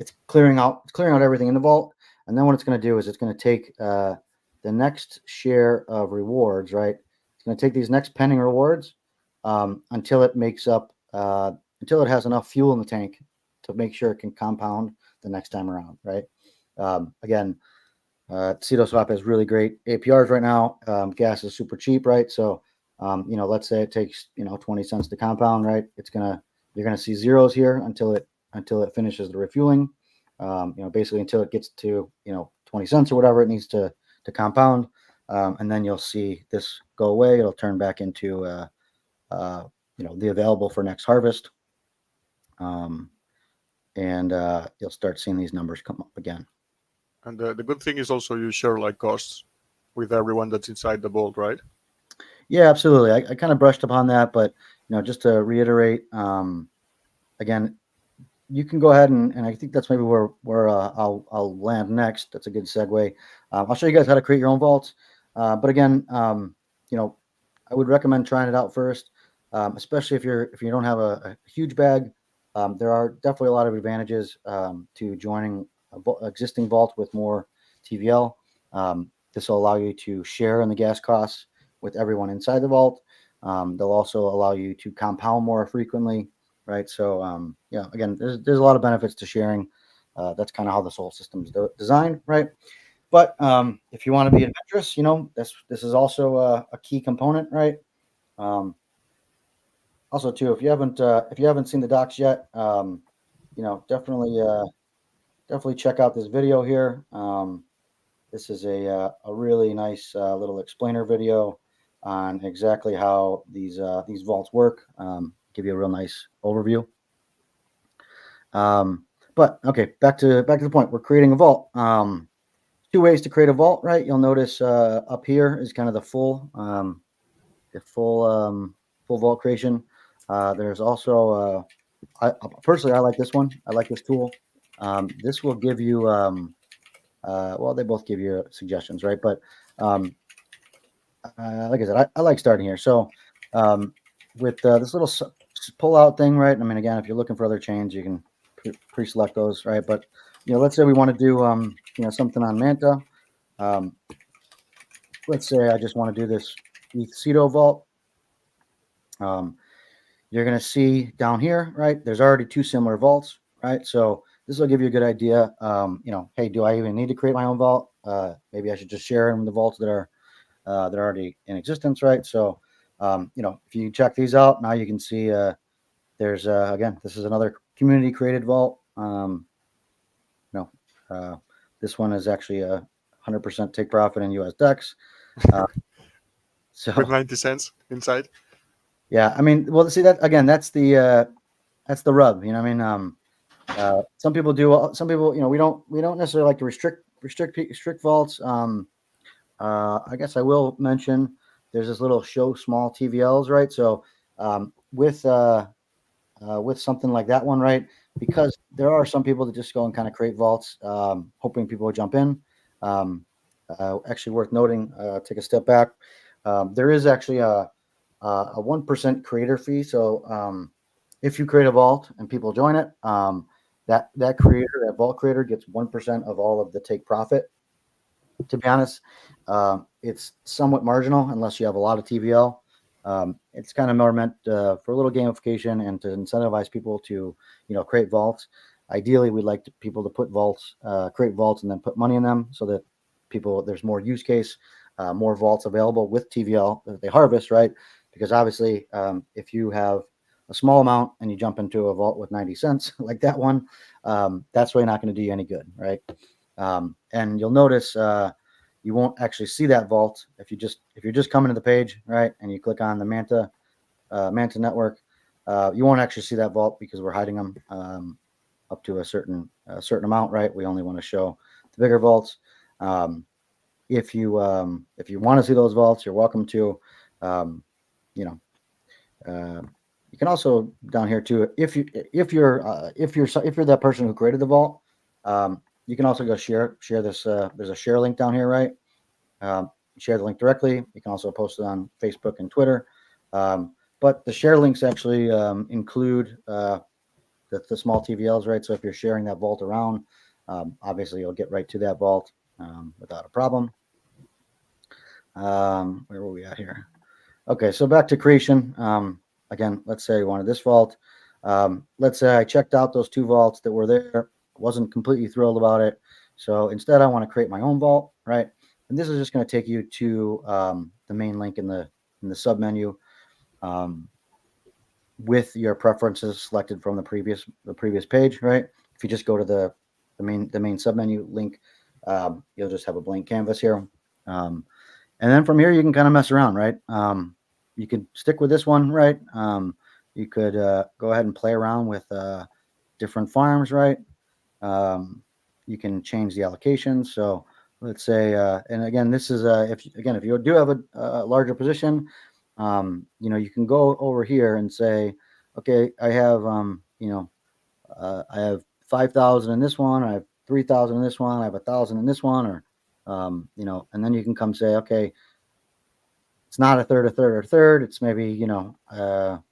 it's clearing out everything in the vault, and then what it's going to do is it's going to take the next share of rewards, right? It's going to take these next pending rewards until it makes up until it has enough fuel in the tank to make sure it can compound the next time around, right? Again, CetoSwap has really great APRs right now. Gas is super cheap, right? So, let's say it takes 20 cents to compound, right? You're gonna see zeros here until it finishes the refueling. Basically until it gets to 20 cents or whatever it needs to compound, and then you'll see this go away. It'll turn back into the available for next harvest, and you'll start seeing these numbers come up again. And the good thing is also you share like costs with everyone that's inside the vault, right? Yeah, absolutely. I kind of brushed upon that, but just to reiterate, again, you can go ahead and I think that's maybe where I'll land next. That's a good segue. I'll show you guys how to create your own vaults. But again, I would recommend trying it out first, especially if you don't have a huge bag. There are definitely a lot of advantages to joining existing vault with more TVL. This will allow you to share in the gas costs with everyone inside the vault. They'll also allow you to compound more frequently, right? So again, there's a lot of benefits to sharing. That's kind of how this whole system is designed, right? But if you want to be adventurous, this is also a key component, right? Also, too, if you haven't seen the docs yet, definitely check out this video here. This is a really nice little explainer video on exactly how these vaults work. Give you a real nice overview. But okay, back to the point. We're creating a vault. 2 ways to create a vault, right? You'll notice up here is kind of the full vault creation. There's also personally, I like this one. I like this tool. This will give you well, they both give you suggestions, right? But like I said, I like starting here. So with this little pull out thing, right? I mean, again, if you're looking for other chains, you can pre-select those, right? But let's say we want to do something on Manta. Let's say I just want to do this Ceto vault. You're going to see down here, right? There's already 2 similar vaults, right? So this will give you a good idea. Hey, do I even need to create my own vault? Maybe I should just share in the vaults that are already in existence, right? So, if you check these out, now you can see there's again, this is another community created vault. This one is actually a 100% take profit in US Dex. So with 90 cents inside. Yeah, I mean, well, see that again. That's the rub. Some people do. Some people, we don't necessarily like to restrict vaults. I guess I will mention there's this little show small TVLs, right? So with something like that one, right? Because there are some people that just go and kind of create vaults, hoping people will jump in. Actually, worth noting. Take a step back. There is actually a 1% creator fee. So if you create a vault and people join it, that vault creator gets 1% of all of the take profit. To be honest, it's somewhat marginal unless you have a lot of TVL. It's kind of more meant for a little gamification and to incentivize people to, create vaults. Ideally, we'd like people to create vaults and then put money in them so that there's more use case, more vaults available with TVL that they harvest, right? Because obviously, if you have a small amount and you jump into a vault with 90 cents like that one, that's really not going to do you any good, right? And you'll notice you won't actually see that vault if you're just coming to the page, right? And you click on the Manta network, you won't actually see that vault because we're hiding them. up to a certain amount, right? We only want to show the bigger vaults. If you want to see those vaults, you're welcome to. You know, you can also down here too. If you're that person who created the vault, you can also go share this. There's a share link down here, right? Share the link directly. You can also post it on Facebook and Twitter. But the share links actually include the small TVLs, right? So if you're sharing that vault around, obviously you'll get right to that vault without a problem. Where were we at here? Okay, so back to creation. Again, let's say I wanted this vault. Let's say I checked out those 2 vaults that were there. Wasn't completely thrilled about it. So instead, I want to create my own vault, right? And this is just going to take you to the main link in the submenu with your preferences selected from the previous page, right? If you just go to the main submenu link, you'll just have a blank canvas here. And then from here, you can kind of mess around, right? You could stick with this one, right? You could go ahead and play around with different farms, right? You can change the allocation. So let's say, and again, this is if you do have a larger position, you can go over here and say, okay, I have I have 5,000 in this one, I have 3,000 in this one, I have 1,000 in this one, or and then you can come say, okay, it's not a third. It's maybe 20%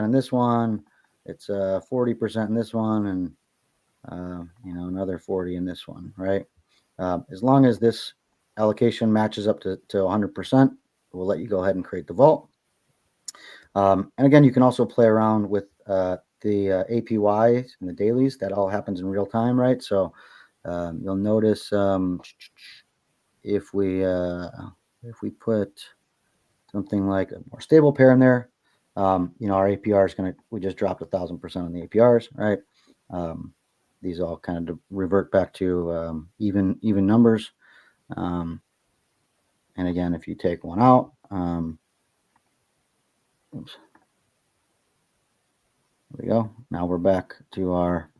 in this one. It's 40% in this one, and another 40 in this one, right? As long as this allocation matches up to 100%, we'll let you go ahead and create the vault. And again, you can also play around with the APYs and the dailies. That all happens in real time, right? So you'll notice if we put something like a more stable pair in there, our APR is we just dropped 1,000% on the APRs, right? These all kind of revert back to even numbers. And again, if you take one out, oops, there we go. Now we're back to our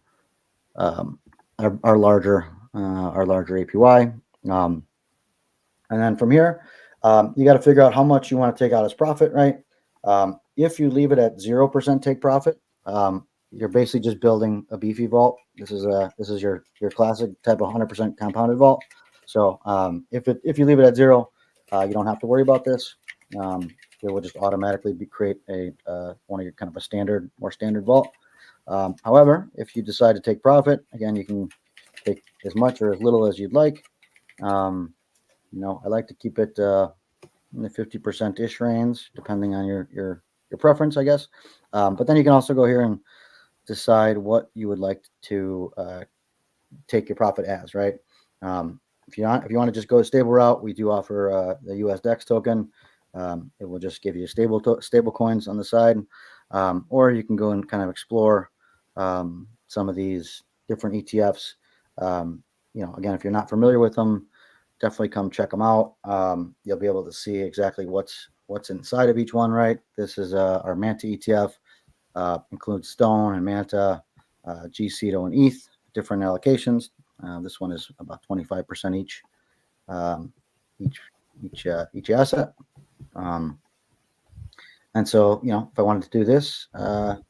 larger APY. And then from here, you got to figure out how much you want to take out as profit, right? If you leave it at 0% take profit, you're basically just building a beefy vault. This is your classic type of 100% compounded vault. So if you leave it at 0, you don't have to worry about this. It will just automatically create one of your kind of a more standard vault. However, if you decide to take profit, again, you can take as much or as little as you'd like. I like to keep it in the 50%-ish range, depending on your preference, I guess. But then you can also go here and decide what you would like to take your profit as, right? If you want to just go a stable route, we do offer the US DEX token. It will just give you stable coins on the side, or you can go and kind of explore some of these different ETFs. Again, if you're not familiar with them, definitely come check them out. You'll be able to see exactly what's inside of each one, right? This is our Manta ETF, includes Stone and Manta, Ceto and ETH, different allocations. This one is about 25% each asset. And so, if I wanted to do this Manta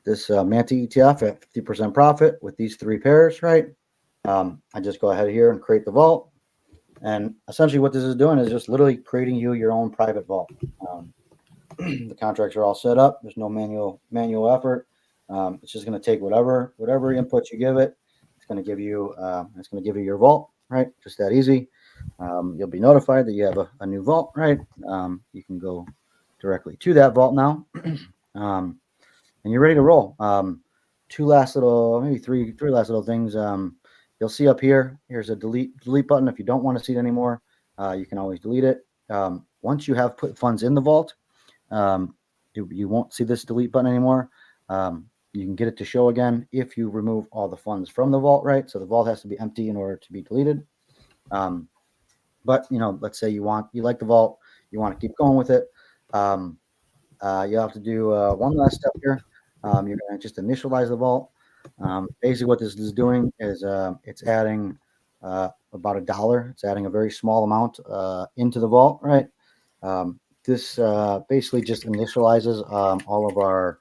ETF at 50% profit with these 3 pairs, right? I just go ahead here and create the vault. And essentially what this is doing is just literally creating you your own private vault. The contracts are all set up. There's no manual effort. It's just going to take whatever input you give it. It's going to give you your vault, right? Just that easy. You'll be notified that you have a new vault, right? You can go directly to that vault now, and you're ready to roll. Three last little things. You'll see up here. Here's a delete button. If you don't want to see it anymore, you can always delete it. Once you have put funds in the vault, you won't see this delete button anymore. You can get it to show again if you remove all the funds from the vault, right? So the vault has to be empty in order to be deleted. But let's say you like the vault, you want to keep going with it. You have to do one last step here. You're going to just initialize the vault. Basically, what this is doing is it's adding about $1. It's adding a very small amount into the vault, right? This basically just initializes all of our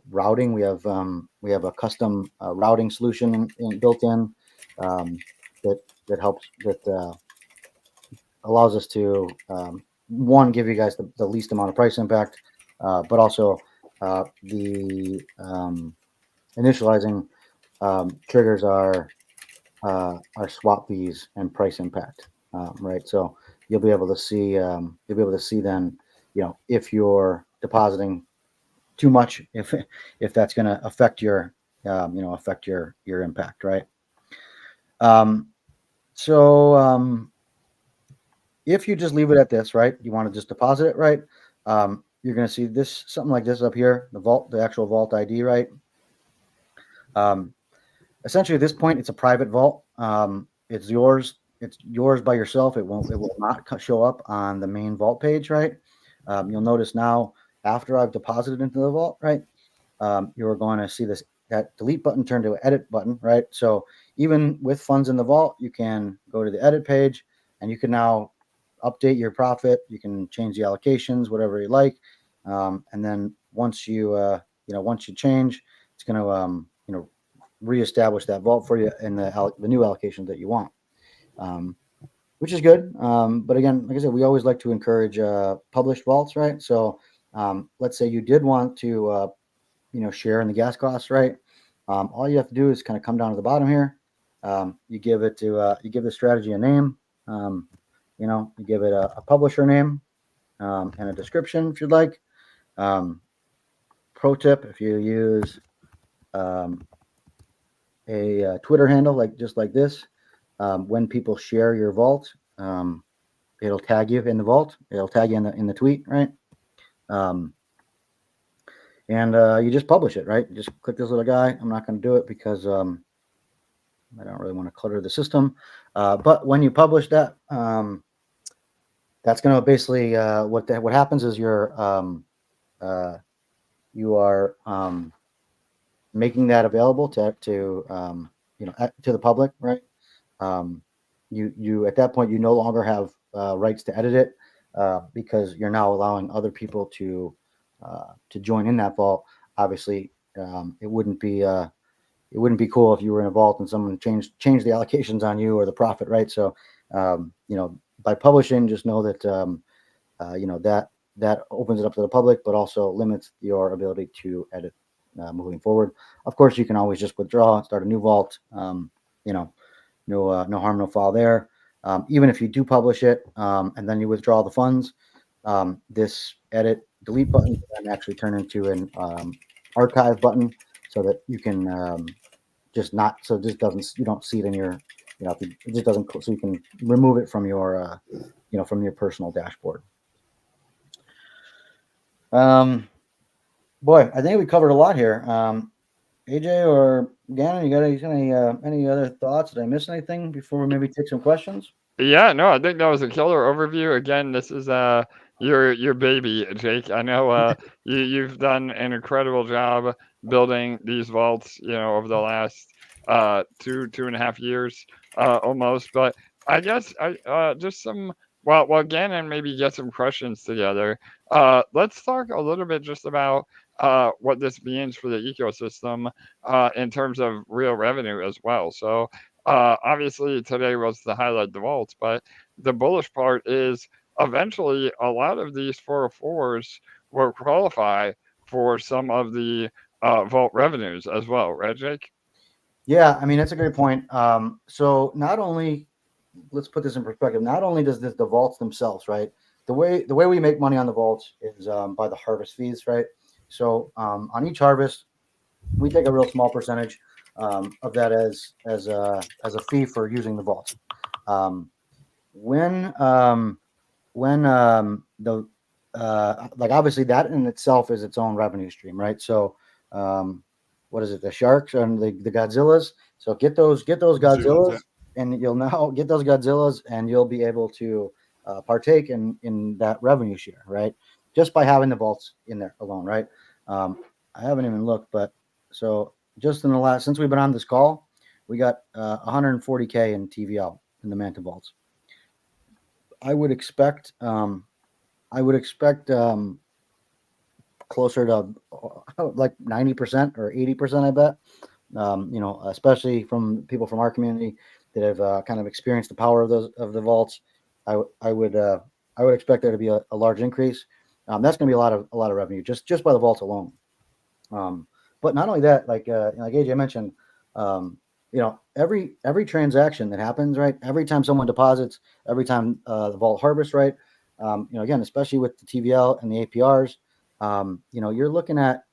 routing. We have a custom routing solution built in that helps allows us to one, give you guys the least amount of price impact, but also the initializing triggers our swap fees and price impact, right? So you'll be able to see then, if you're depositing too much, if that's going to affect your affect your impact, right? So if you just leave it at this, right, you want to just deposit it, right? You're going to see this, something like this up here, the actual vault ID, right? Essentially, at this point, it's a private vault. It's yours. It's yours by yourself. It will not show up on the main vault page, right? You'll notice now, after I've deposited into the vault, right, you're going to see that delete button turn to an edit button, right? So even with funds in the vault, you can go to the edit page, and you can now update your profit. You can change the allocations, whatever you like, and then once you change, it's going to reestablish that vault for you in the new allocation that you want, which is good. But again, like I said, we always like to encourage published vaults, right? So let's say you did want to share in the gas costs, right? All you have to do is kind of come down to the bottom here. You give the strategy a name. You give it a publisher name and a description if you'd like. Pro tip: if you use a Twitter handle just like this, when people share your vault, it'll tag you in the vault. It'll tag you in the tweet, right? And you just publish it, right? You just click this little guy. I'm not going to do it because I don't really want to clutter the system. But when you publish that, that's going to basically what happens is you are making that available to the public, right? You at that point you no longer have rights to edit it because you're now allowing other people to join in that vault. Obviously, it wouldn't be cool if you were in a vault and someone changed the allocations on you or the profit, right? So by publishing, just know that that opens it up to the public, but also limits your ability to edit moving forward. Of course, you can always just withdraw, start a new vault. No harm, no foul there. Even if you do publish it and then you withdraw the funds, this edit delete button can actually turn into an archive button, so that you can you don't see it in your it just doesn't, so you can remove it from your from your personal dashboard. Boy, I think we covered a lot here. AJ or Gannon, you got any other thoughts? Did I miss anything before we maybe take some questions? Yeah, no, I think that was a killer overview. Again, this is your baby, Jake. I know you've done an incredible job building these vaults, over the last 2.5 years almost. But I guess I just some while Gannon maybe get some questions together. Let's talk a little bit just about what this means for the ecosystem in terms of real revenue as well. So obviously, today was the highlight the vaults, but the bullish part is eventually a lot of these 404s will qualify for some of the vault revenues as well, right, Jake? Yeah, I mean, that's a great point. So not only, let's put this in perspective, not only does the vaults themselves, right? The way we make money on the vaults is by the harvest fees, right? So on each harvest, we take a real small percentage of that as a fee for using the vault. When the like obviously that in itself is its own revenue stream, right? So what is it? The sharks and the Godzillas. So get those Godzillas, and you'll now get those Godzillas, and you'll be able to partake in that revenue share, right? Just by having the vaults in there alone, right? I haven't even looked, but so just in the last, since we've been on this call, we got 140K in TVL in the Manta vaults. I would expect closer to like 90% or 80%, I bet. Especially from people from our community that have kind of experienced the power of the vaults. I would expect there to be a large increase. That's going to be a lot of revenue just by the vaults alone. But not only that, like AJ mentioned, every transaction that happens, right? Every time someone deposits, every time the vault harvests, right? Again, especially with the TVL and the APRs, you're looking at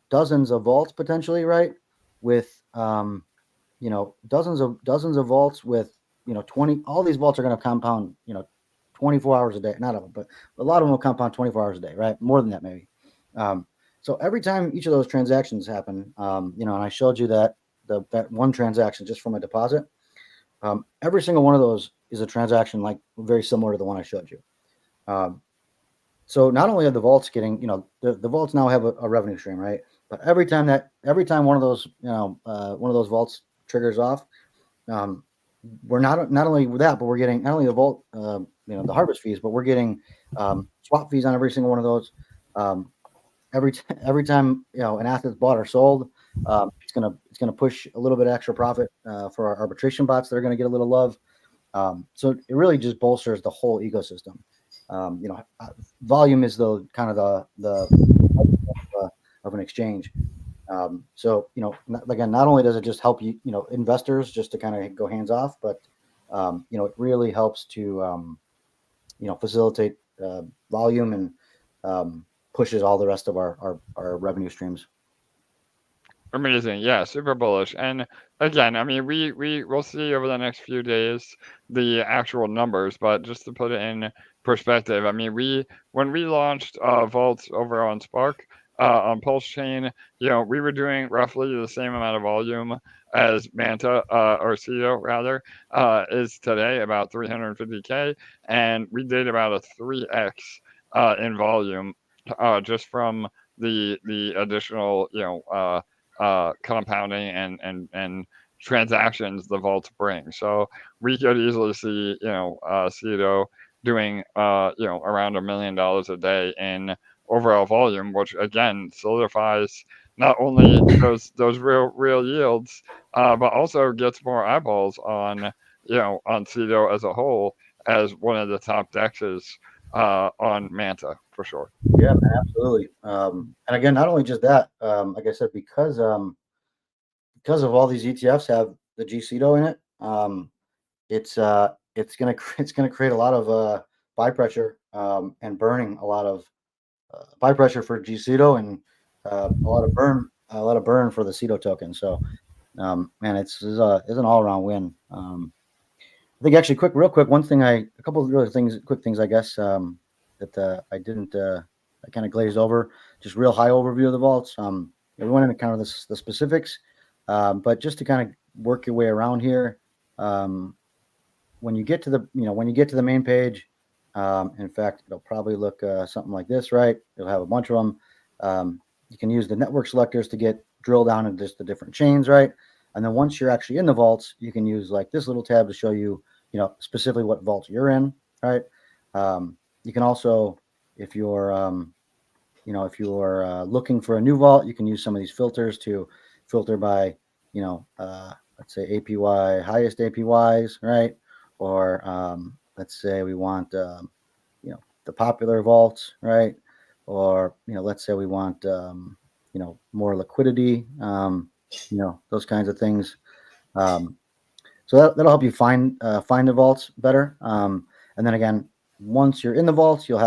dozens of vaults potentially, right? With dozens of vaults with 20. All these vaults are going to compound 24 hours a day. Not all, but a lot of them will compound 24 hours a day, right? More than that maybe. So every time each of those transactions happen, and I showed you that one transaction just from a deposit, every single one of those is a transaction like very similar to the one I showed you. So not only are the vaults getting, the vaults now have a revenue stream, right? But every time one of those, vaults triggers off, we're not only with that, but we're getting not only the vault, the harvest fees, but we're getting swap fees on every single one of those. Every time an asset's bought or sold, it's gonna push a little bit extra profit for our arbitration bots that are gonna get a little love. So it really just bolsters the whole ecosystem. Volume is the kind of the of an exchange. So again, not only does it just help investors just to kind of go hands off, but it really helps to facilitate volume and pushes all the rest of our revenue streams. Amazing. Yeah, super bullish. And again, I mean, we'll see over the next few days the actual numbers, but just to put it in perspective, I mean, when we launched vaults over on Spark on Pulse Chain, we were doing roughly the same amount of volume as Manta or Ceto rather is today, about 350K, and we did about a 3x in volume just from the additional compounding and transactions the vaults bring. So we could easily see Ceto doing around $1 million a day in overall volume, which again solidifies not only those real yields, but also gets more eyeballs on Ceto as a whole as one of the top dexes on Manta for sure. Yeah, man, absolutely. And again, not only just that, like I said, because of all these ETFs have the GCETO in it, it's gonna create a lot of buy pressure and burning a lot of buy pressure for GCETO and a lot of burn for the Ceto token. So, man, it's an all around win. I think actually, real quick, a couple of really quick things, I guess, that I didn't. I kind of glazed over, just real high overview of the vaults. We went into kind of the specifics, but just to kind of work your way around here, when you get to the main page, in fact, it'll probably look something like this, right? It'll have a bunch of them. You can use the network selectors to get drill down into just the different chains, right? And then once you're actually in the vaults, you can use like this little tab to show you, specifically what vault you're in, right? You can also, if you're looking for a new vault, you can use some of these filters to filter by, let's say APY, highest APYs, right? Or let's say we want, the popular vaults, right? Or, let's say we want, more liquidity, those kinds of things. So that'll help you find the vaults better. And then again, once you're in the vaults, you'll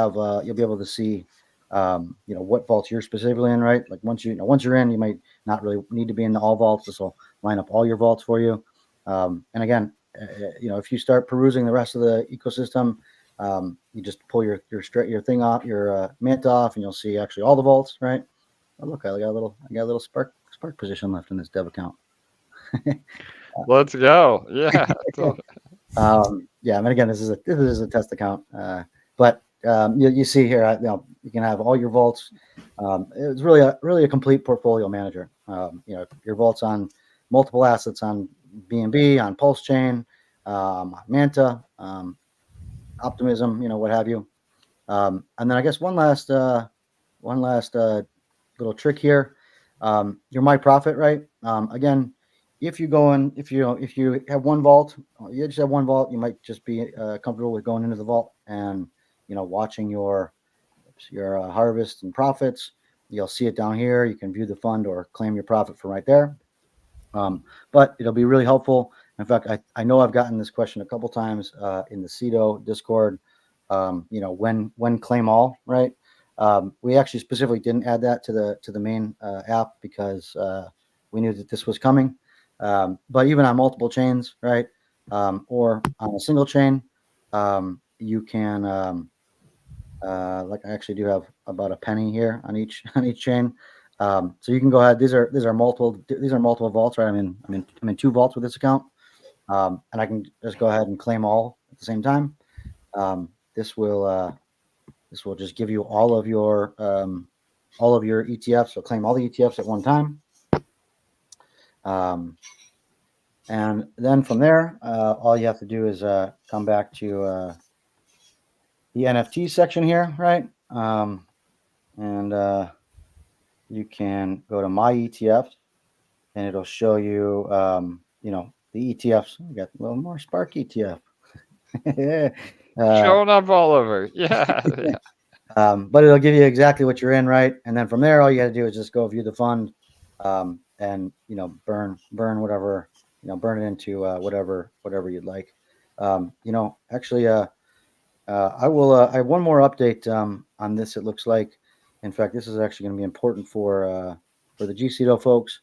be able to see, what vaults you're specifically in, right? Like once you're in, you might not really need to be in all vaults. This will line up all your vaults for you. And again, if you start perusing the rest of the ecosystem, you just pull your thing off, your Manta off, and you'll see actually all the vaults, right? Oh, look, I got a little spark position left in this dev account. Let's go. Yeah. Yeah. I mean, again, this is a test account, but you see here, you can have all your vaults. It's really a complete portfolio manager. Your vaults on multiple assets on BNB, on Pulse Chain, on Manta, Optimism, what have you. And then I guess one last little trick here. Your My Profit, right? Again, if you have one vault, you just have one vault, you might just be comfortable with going into the vault and watching your harvest and profits. You'll see it down here. You can view the fund or claim your profit from right there. But it'll be really helpful. In fact, I know I've gotten this question a couple times in the Ceto Discord. When claim all, right? We actually specifically didn't add that to the main app because we knew that this was coming. But even on multiple chains, right, or on a single chain, you can. Like I actually do have about a penny here on each chain. So you can go ahead. These are multiple vaults, right? I'm in 2 vaults with this account, and I can just go ahead and claim all at the same time. This will just give you all of your ETFs. So claim all the ETFs at one time. And then from there, all you have to do is come back to the NFT section here, right? And you can go to My ETFs, and it'll show you, the ETFs. We got a little more Spark ETF. Showing up all over. Yeah. But it'll give you exactly what you're in, right? And then from there, all you got to do is just go view the fund, and burn whatever, burn it into whatever you'd like. Actually, I have one more update on this. It looks like, in fact, this is actually going to be important for the GCETO folks.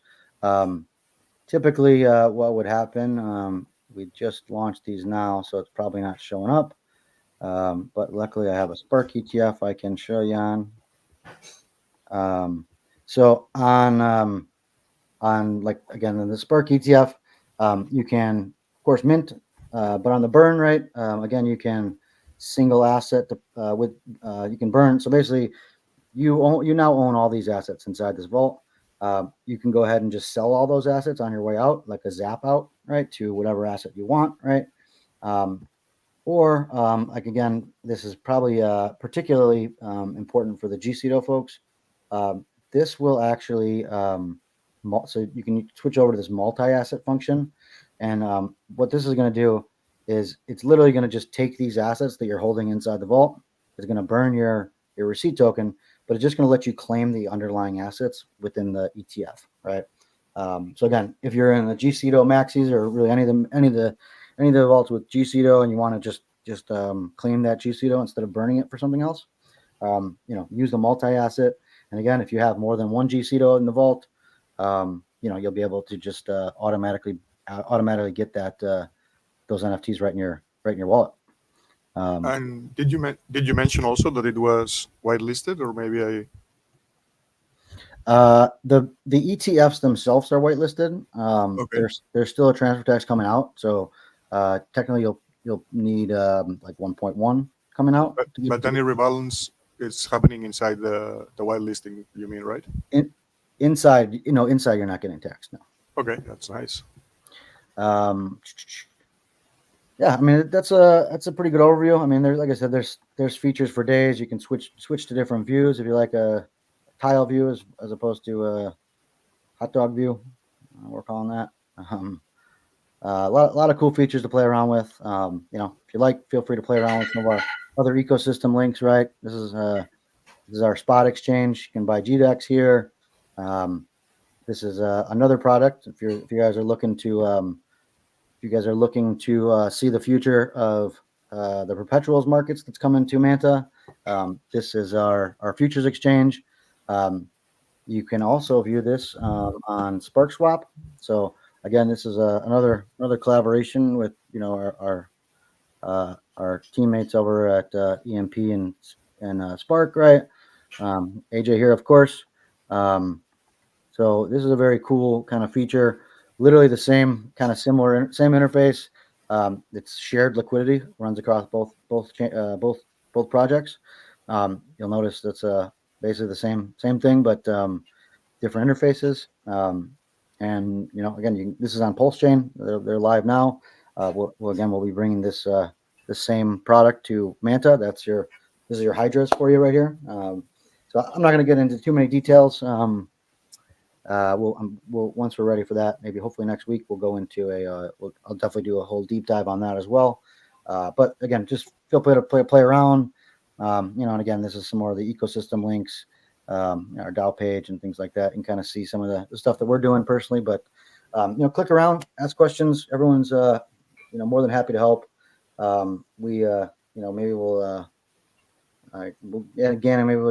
Typically, what would happen? We just launched these now, so it's probably not showing up. But luckily, I have a Spark ETF I can show you on. So on like again in the Spark ETF, you can of course mint, but on the burn, right? Again, you can single asset you can burn. So basically, you now own all these assets inside this vault. You can go ahead and just sell all those assets on your way out, like a zap out, right, to whatever asset you want, right? Or like again, this is probably particularly important for the GCETO folks. This will actually so you can switch over to this multi-asset function, and what this is going to do is it's literally going to just take these assets that you're holding inside the vault. It's going to burn your receipt token, but it's just going to let you claim the underlying assets within the ETF, right? So again, if you're in the GCETO maxis or really any of the vaults with GCETO and you want to just claim that GCETO instead of burning it for something else, use the multi-asset. And again, if you have more than one GCETO in the vault, you'll be able to just automatically get those NFTs right in your wallet. And did you mention also that it was whitelisted, or maybe the ETFs themselves are whitelisted. Okay. There's still a transfer tax coming out, so technically you'll need like 1.1 coming out. But any rebalance is happening inside the whitelisting, you mean, right? Inside you're not getting taxed. No. Okay, that's nice. Yeah, I mean that's a pretty good overview. I mean, like I said, there's features for days. You can switch to different views if you like a tile view as opposed to a hot dog view. We're calling that. A lot of cool features to play around with. If you like, feel free to play around with some of our other ecosystem links. Right, this is our spot exchange. You can buy GDEX here. This is another product. If you guys are looking to see the future of the perpetuals markets that's coming to Manta, this is our futures exchange. You can also view this on SparkSwap. So again, this is another collaboration with our teammates over at EMP and Spark, right? AJ here, of course. So this is a very cool kind of feature. Literally the same kind of same interface. It's shared liquidity, runs across both both projects. You'll notice that's basically the same thing, but different interfaces. And again, this is on Pulse Chain. They're live now. We'll be bringing this the same product to Manta. This is your Hydras for you right here. So I'm not going to get into too many details. We'll once we're ready for that, maybe hopefully next week we'll go into I'll definitely do a whole deep dive on that as well. But again, just feel free to play around. And again, this is some more of the ecosystem links, our DAO page and things like that, and kind of see some of the stuff that we're doing personally. But click around, ask questions. Everyone's more than happy to help. Maybe we'll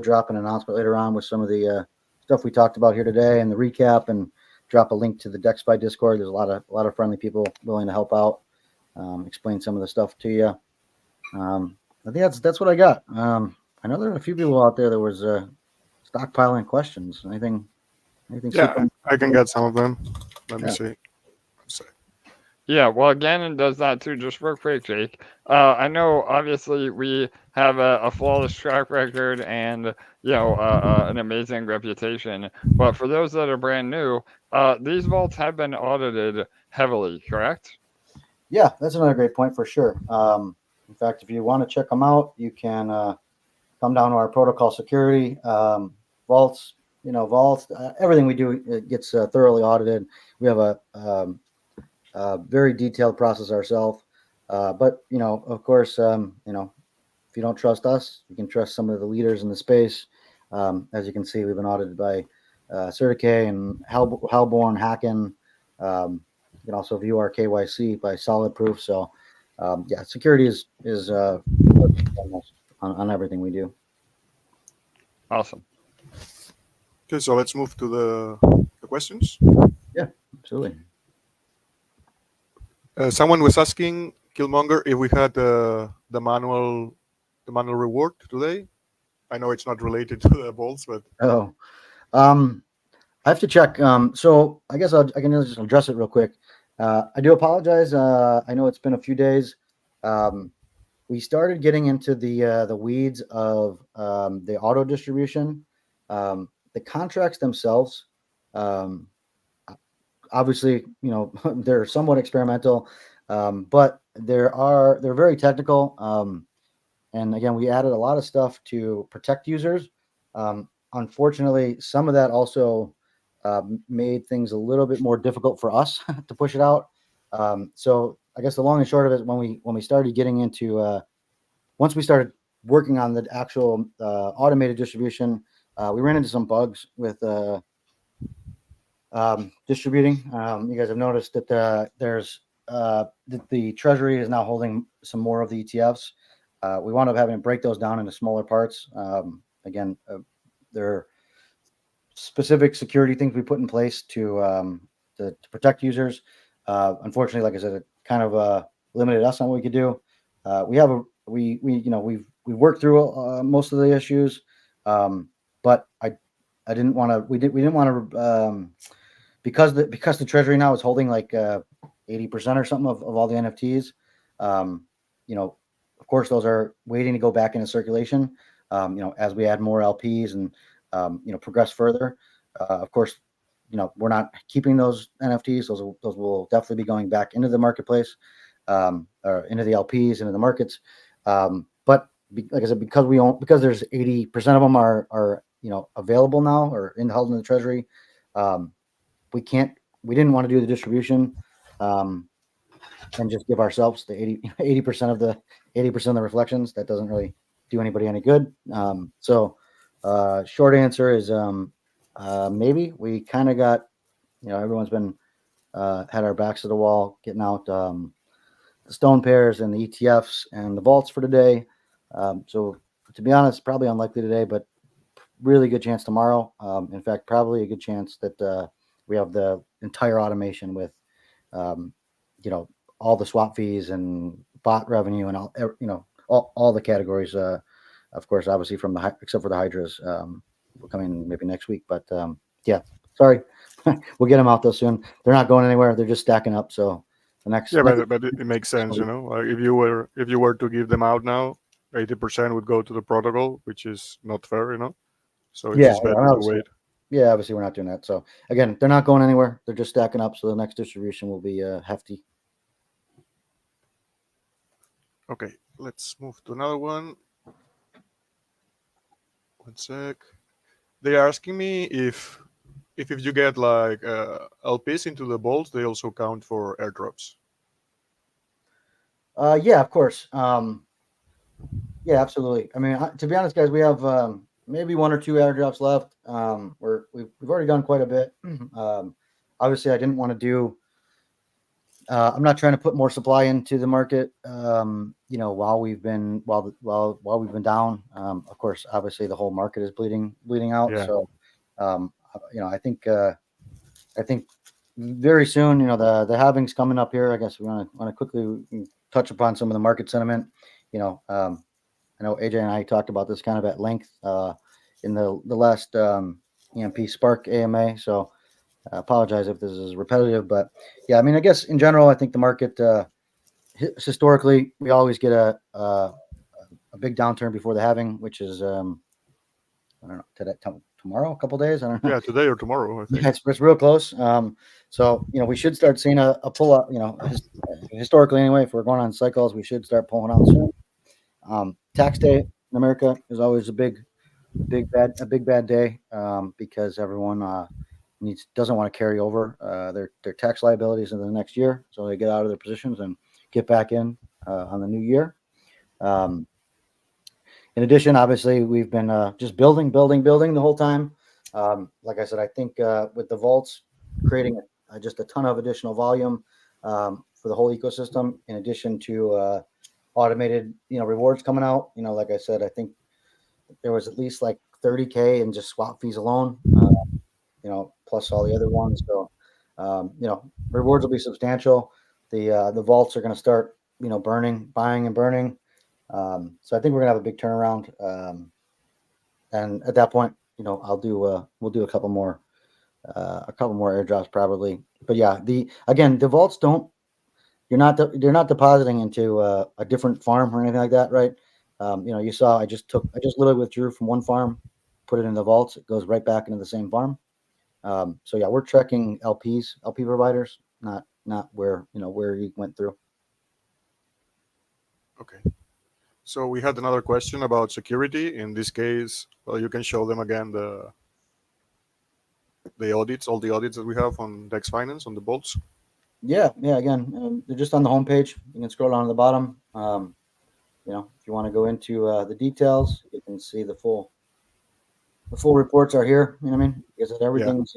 drop an announcement later on with some of the stuff we talked about here today and the recap, and drop a link to the dexFi Discord. There's a lot of friendly people willing to help out, explain some of the stuff to you. I think that's what I got. I know there are a few people out there that was stockpiling questions. Anything? Yeah, I can get some of them. Let me see. Yeah, well, Gannon does that too. Just real quick, Jake. I know, obviously, we have a flawless track record and an amazing reputation. But for those that are brand new, these vaults have been audited heavily, correct? Yeah, that's another great point for sure. In fact, if you want to check them out, you can come down to our protocol security vaults. Vaults. Everything we do gets thoroughly audited. We have a very detailed process ourselves. But of course, if you don't trust us, you can trust some of the leaders in the space. As you can see, we've been audited by Certicay and Halborn, Hacken. You can also view our KYC by Solid Proof. So, security is on everything we do. Awesome. Okay, so let's move to the questions. Yeah, absolutely. Someone was asking Killmonger if we had the manual reward today. I know it's not related to the vaults, but I have to check. So I guess I can just address it real quick. I do apologize. I know it's been a few days. We started getting into the weeds of the auto distribution. The contracts themselves, obviously, they're somewhat experimental, but they're very technical. And again, we added a lot of stuff to protect users. Unfortunately, some of that also made things a little bit more difficult for us to push it out. So I guess the long and short of it, when we started getting into, once we started working on the actual automated distribution, we ran into some bugs with distributing. You guys have noticed that the Treasury is now holding some more of the ETFs. We wound up having to break those down into smaller parts. Again, there are specific security things we put in place to protect users. Unfortunately, like I said, it kind of limited us on what we could do. We've worked through most of the issues, but I didn't want to. We didn't want to because the Treasury now is holding like 80% or something of all the NFTs. Of course, those are waiting to go back into circulation. As we add more LPs and progress further. Of course, we're not keeping those NFTs. Those will definitely be going back into the marketplace, or into the LPs, into the markets. But like I said, because there's 80% of them are available now or held in the Treasury. We didn't want to do the distribution and just give ourselves the 80% of the reflections. That doesn't really do anybody any good. So short answer is maybe. We kind of got, everyone's been had our backs to the wall getting out the stone pairs and the ETFs and the vaults for today. So to be honest, probably unlikely today, but really good chance tomorrow. In fact, probably a good chance that we have the entire automation with all the swap fees and bot revenue and all the categories. Of course, obviously except for the Hydras, coming maybe next week. But sorry, we'll get them out though soon. They're not going anywhere. They're just stacking up. So the next. Yeah, but it makes sense, Like if you were to give them out now, 80% would go to the protocol, which is not fair, So it's Yeah, just better to obviously. wait. Yeah, obviously we're not doing that. So again, they're not going anywhere. They're just stacking up. So the next distribution will be hefty. Okay, let's move to another one. One sec. They are asking me if you get like LPs into the vaults, they also count for airdrops. Yeah, of course. Yeah, absolutely. I mean, to be honest, guys, we have maybe one or two airdrops left. We've already done quite a bit. Obviously, I didn't want to do. I'm not trying to put more supply into the market. While we've been down. Of course, obviously, the whole market is bleeding out. Yeah. So, I think very soon, the halving's coming up here. I guess we want to quickly touch upon some of the market sentiment. I know AJ and I talked about this kind of at length in the last EMP Spark AMA. So I apologize if this is repetitive, but yeah, I mean, I guess in general, I think the market historically we always get a big downturn before the halving, which is I don't know tomorrow, a couple days. I don't know. Yeah, today or tomorrow, I think. Yeah, it's real close. So we should start seeing a pull up. Historically anyway, if we're going on cycles, we should start pulling out soon. Tax day in America is always a big bad day because everyone doesn't want to carry over their tax liabilities into the next year, so they get out of their positions and get back in on the new year. In addition, obviously, we've been just building the whole time. Like I said, I think with the vaults creating just a ton of additional volume for the whole ecosystem, in addition to automated rewards coming out. Like I said, I think there was at least like 30K in just swap fees alone. Plus all the other ones. So rewards will be substantial. The vaults are going to start buying and burning. So I think we're gonna have a big turnaround. And at that point, we'll do a couple more airdrops probably. But yeah, the vaults they're not depositing into a different farm or anything like that, right? You saw I just literally withdrew from one farm, put it in the vaults. It goes right back into the same farm. So yeah, we're tracking LP providers, not where you went through. Okay. So we had another question about security. In this case, well, you can show them again the audits, all the audits that we have on Dex Finance on the vaults. Yeah. Again, they're just on the homepage. You can scroll down to the bottom. If you want to go into the details, you can see the full reports are here. You know what I mean? Because everything's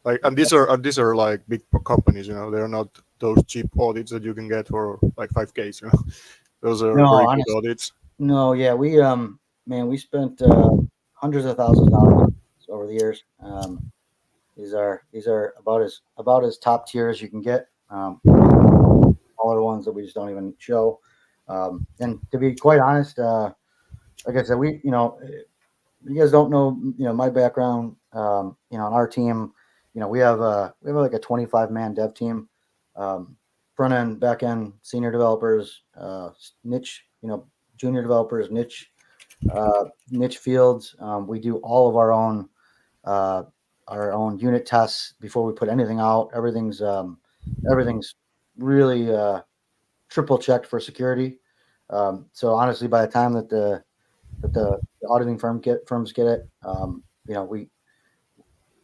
and these are like big companies. They're not those cheap audits that you can get for like 5K. Those are very good audits. No, yeah, we spent hundreds of thousands of dollars over the years. These are about as top tier as you can get. Smaller ones that we just don't even show. And to be quite honest, like I said, you guys don't know, my background. On our team, we have like a 25-man dev team, front end, back end, senior developers, niche, junior developers, niche fields. We do all of our own unit tests before we put anything out. Everything's really triple checked for security. So honestly, by the time that the auditing firms get it, we,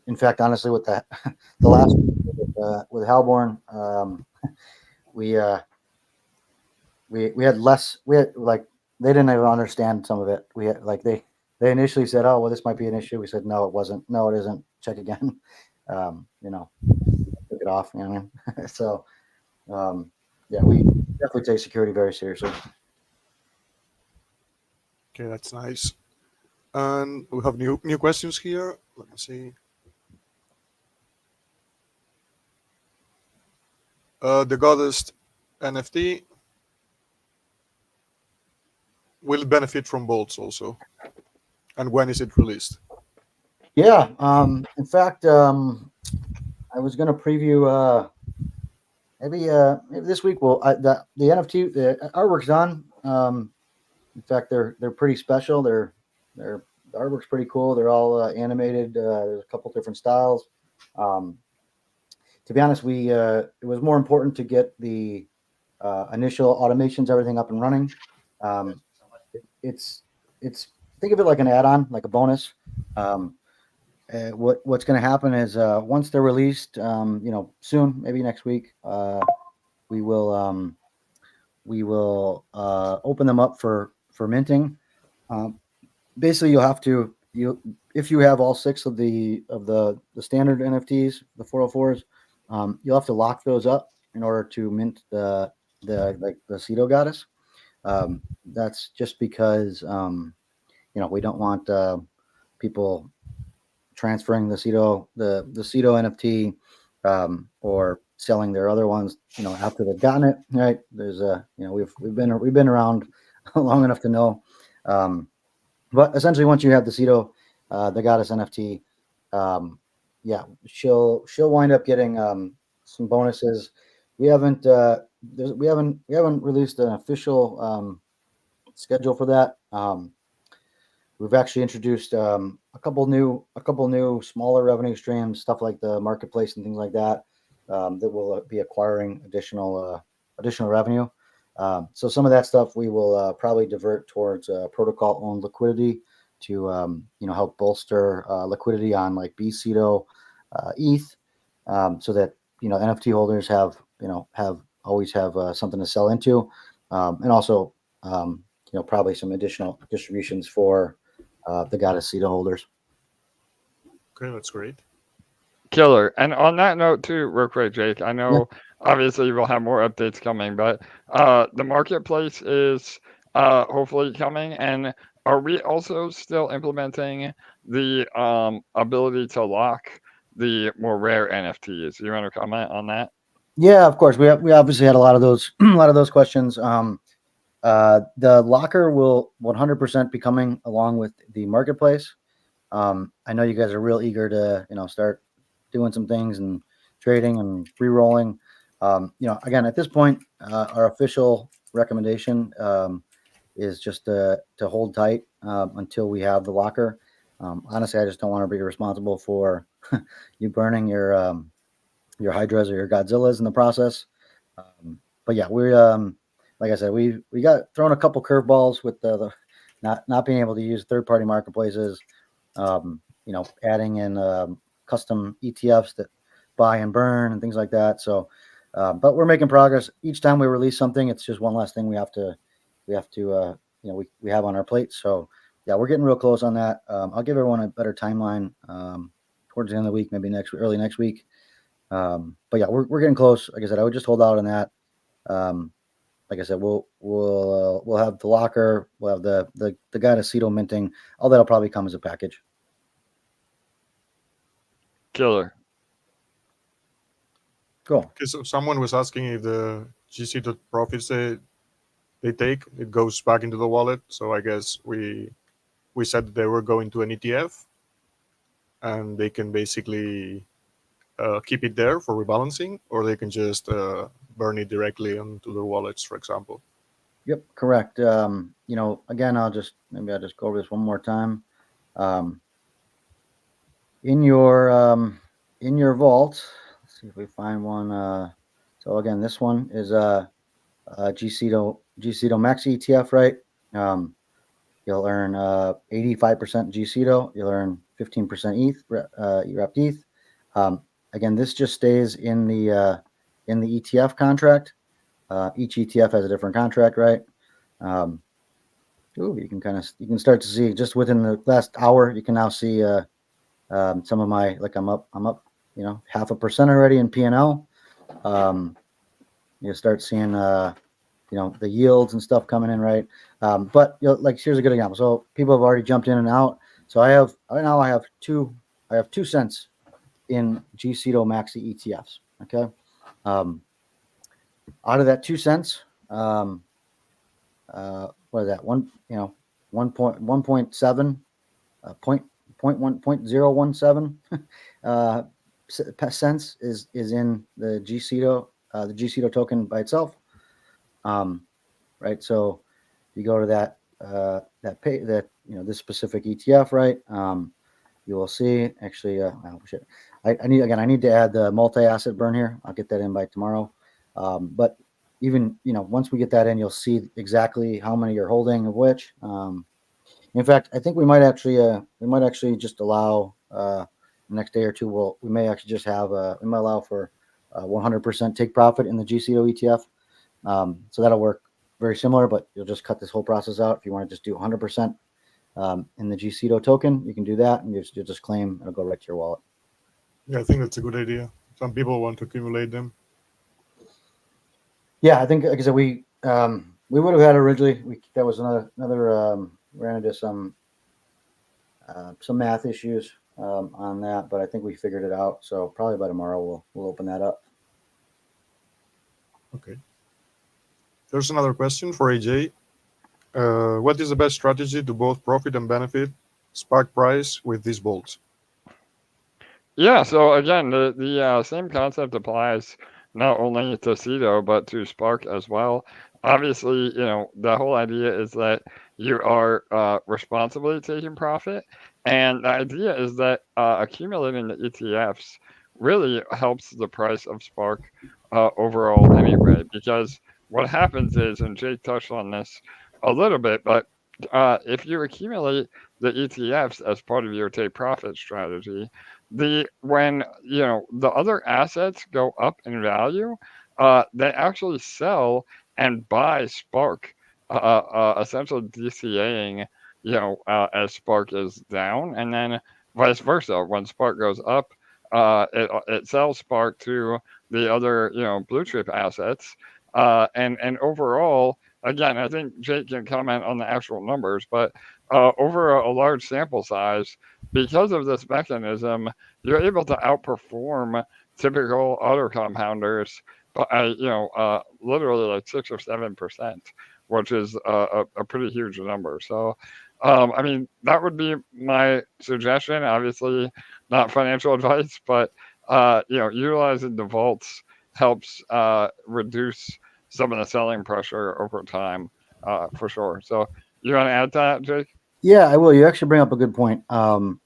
in fact, honestly, with the last with Halborn, we had less. We had like they didn't even understand some of it. We had like they initially said, "Oh, well, this might be an issue." We said, "No, it wasn't. No, it isn't. Check again." Took it off. You know what I mean? So, yeah, we definitely take security very seriously. Okay, that's nice. And we have new questions here. Let me see. The Goddess NFT will benefit from vaults also. And when is it released? Yeah. In fact, I was going to preview maybe this week. The NFT, the artwork's done. In fact, they're pretty special. The artwork's pretty cool. They're all animated. There's a couple different styles. Um, to be honest, it was more important to get the initial automations, everything up and running. Um, it's think of it like an add-on, like a bonus. Um, what's going to happen is once they're released, soon, maybe next week, we will open them up for minting. Um, Basically, you'll have to if you have all 6 of the standard NFTs, the 404s, you'll have to lock those up in order to mint the Ceto goddess. That's just because we don't want people transferring the Ceto NFT or selling their other ones after they've gotten it. Right? There's we've been around long enough to know. But essentially, once you have the Ceto, the goddess NFT, she'll wind up getting some bonuses. We haven't released an official schedule for that. We've actually introduced a couple new smaller revenue streams, stuff like the marketplace and things like that, that will be acquiring additional revenue. So some of that stuff we will probably divert towards protocol-owned liquidity to help bolster liquidity on like BCETO, ETH, so that NFT holders have always have something to sell into, and also probably some additional distributions for the goddess Ceto holders. Okay, that's great. Killer. And on that note too, real quick, Jake, I know obviously we'll have more updates coming, but the marketplace is hopefully coming. And are we also still implementing the ability to lock the more rare NFTs? You want to comment on that? Yeah, of course. We obviously had a lot of those questions. The locker will 100% be coming along with the marketplace. I know you guys are real eager to start doing some things and trading and re-rolling. Again, at this point, our official recommendation is just to hold tight until we have the locker. Honestly, I just don't want to be responsible for you burning your Hydras or your Godzillas in the process. But yeah, we like I said, we got thrown a couple curveballs with the not being able to use third-party marketplaces. Adding in custom ETFs that buy and burn and things like that. So, but we're making progress. Each time we release something, it's just one less thing we have to we have on our plate. So yeah, we're getting real close on that. I'll give everyone a better timeline towards the end of the week, maybe early next week. But yeah, we're getting close. Like I said, I would just hold out on that. Like I said, we'll have the locker, we'll have the goddess Ceto minting. All that'll probably come as a package. Killer. Cool. Because someone was asking if the GC profits they take, it goes back into the wallet. So I guess we said that they were going to an ETF, and they can basically keep it there for rebalancing, or they can just burn it directly onto their wallets, for example. Yep, correct. Again, I'll just go over this one more time. In your vault, let's see if we find one. So again, this one is GCETO Max ETF, right? You'll earn 85% GCETO. You'll earn 15% ETH, wrapped ETH. Again, this just stays in the ETF contract. Each ETF has a different contract, right? You can start to see just within the last hour. You can now see some of my I'm up 0.5% already in P&L. You start seeing the yields and stuff coming in, right? But here's a good example. So people have already jumped in and out. So I have 2 cents in GCETO Maxi ETFs. Okay. Out of that 2 cents, what is that? 1.7 cents is in the GCETO token by itself. Right. So if you go to that this specific ETF, right? You will see actually. Oh shit! I need to add the multi-asset burn here. I'll get that in by tomorrow. But even once we get that in, you'll see exactly how many you're holding of which. In fact, I think we might actually just allow the next day or two. We may actually just have we might allow for 100% take profit in the GCO ETF. So that'll work very similar, but you'll just cut this whole process out. If you want to just do 100% in the GCO token, you can do that, and you'll just claim it'll go right to your wallet. Yeah, I think that's a good idea. Some people want to accumulate them. Yeah, I think, like I said, we would have had originally. That was another ran into some math issues on that, but I think we figured it out. So probably by tomorrow we'll open that up. Okay. There's another question for AJ. What is the best strategy to both profit and benefit Spark price with these vaults? Yeah, so again, the same concept applies not only to Ceto but to Spark as well. Obviously, the whole idea is that you are responsibly taking profit, and the idea is that accumulating the ETFs really helps the price of Spark overall anyway, because what happens is, and Jake touched on this a little bit, but if you accumulate the ETFs as part of your take profit strategy, when the other assets go up in value, they actually sell and buy Spark, essentially DCAing, as Spark is down, and then vice versa. When Spark goes up, it sells Spark to the other blue chip assets, and overall. Again, I think Jake can comment on the actual numbers, but over a large sample size, because of this mechanism, you're able to outperform typical auto compounders by literally like 6 or 7%, which is a pretty huge number. So I mean, that would be my suggestion. Obviously not financial advice, but utilizing the vaults helps reduce some of the selling pressure over time, for sure. So you want to add to that, Jake? Yeah, I will. You actually bring up a good point. And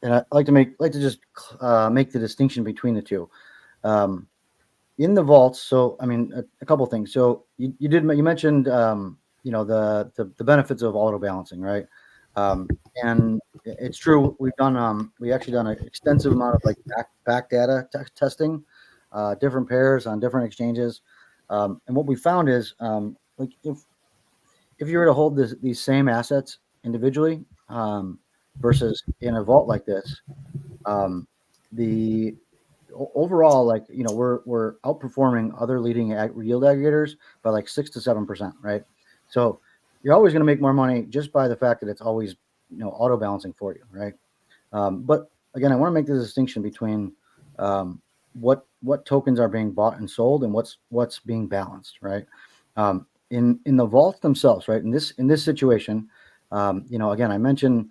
I like to just make the distinction between the two. In the vaults, so I mean, a couple of things. So you mentioned the benefits of auto balancing, right? And it's true. We actually done an extensive amount of like back data testing, different pairs on different exchanges, and what we found is like if you were to hold these same assets individually versus in a vault like this, the overall, like we're outperforming other leading yield aggregators by like 6 to 7%, right? So you're always going to make more money just by the fact that it's always auto balancing for you, right? But again, I want to make the distinction between what tokens are being bought and sold and what's being balanced, right? In the vaults themselves, right? In this situation, again, I mentioned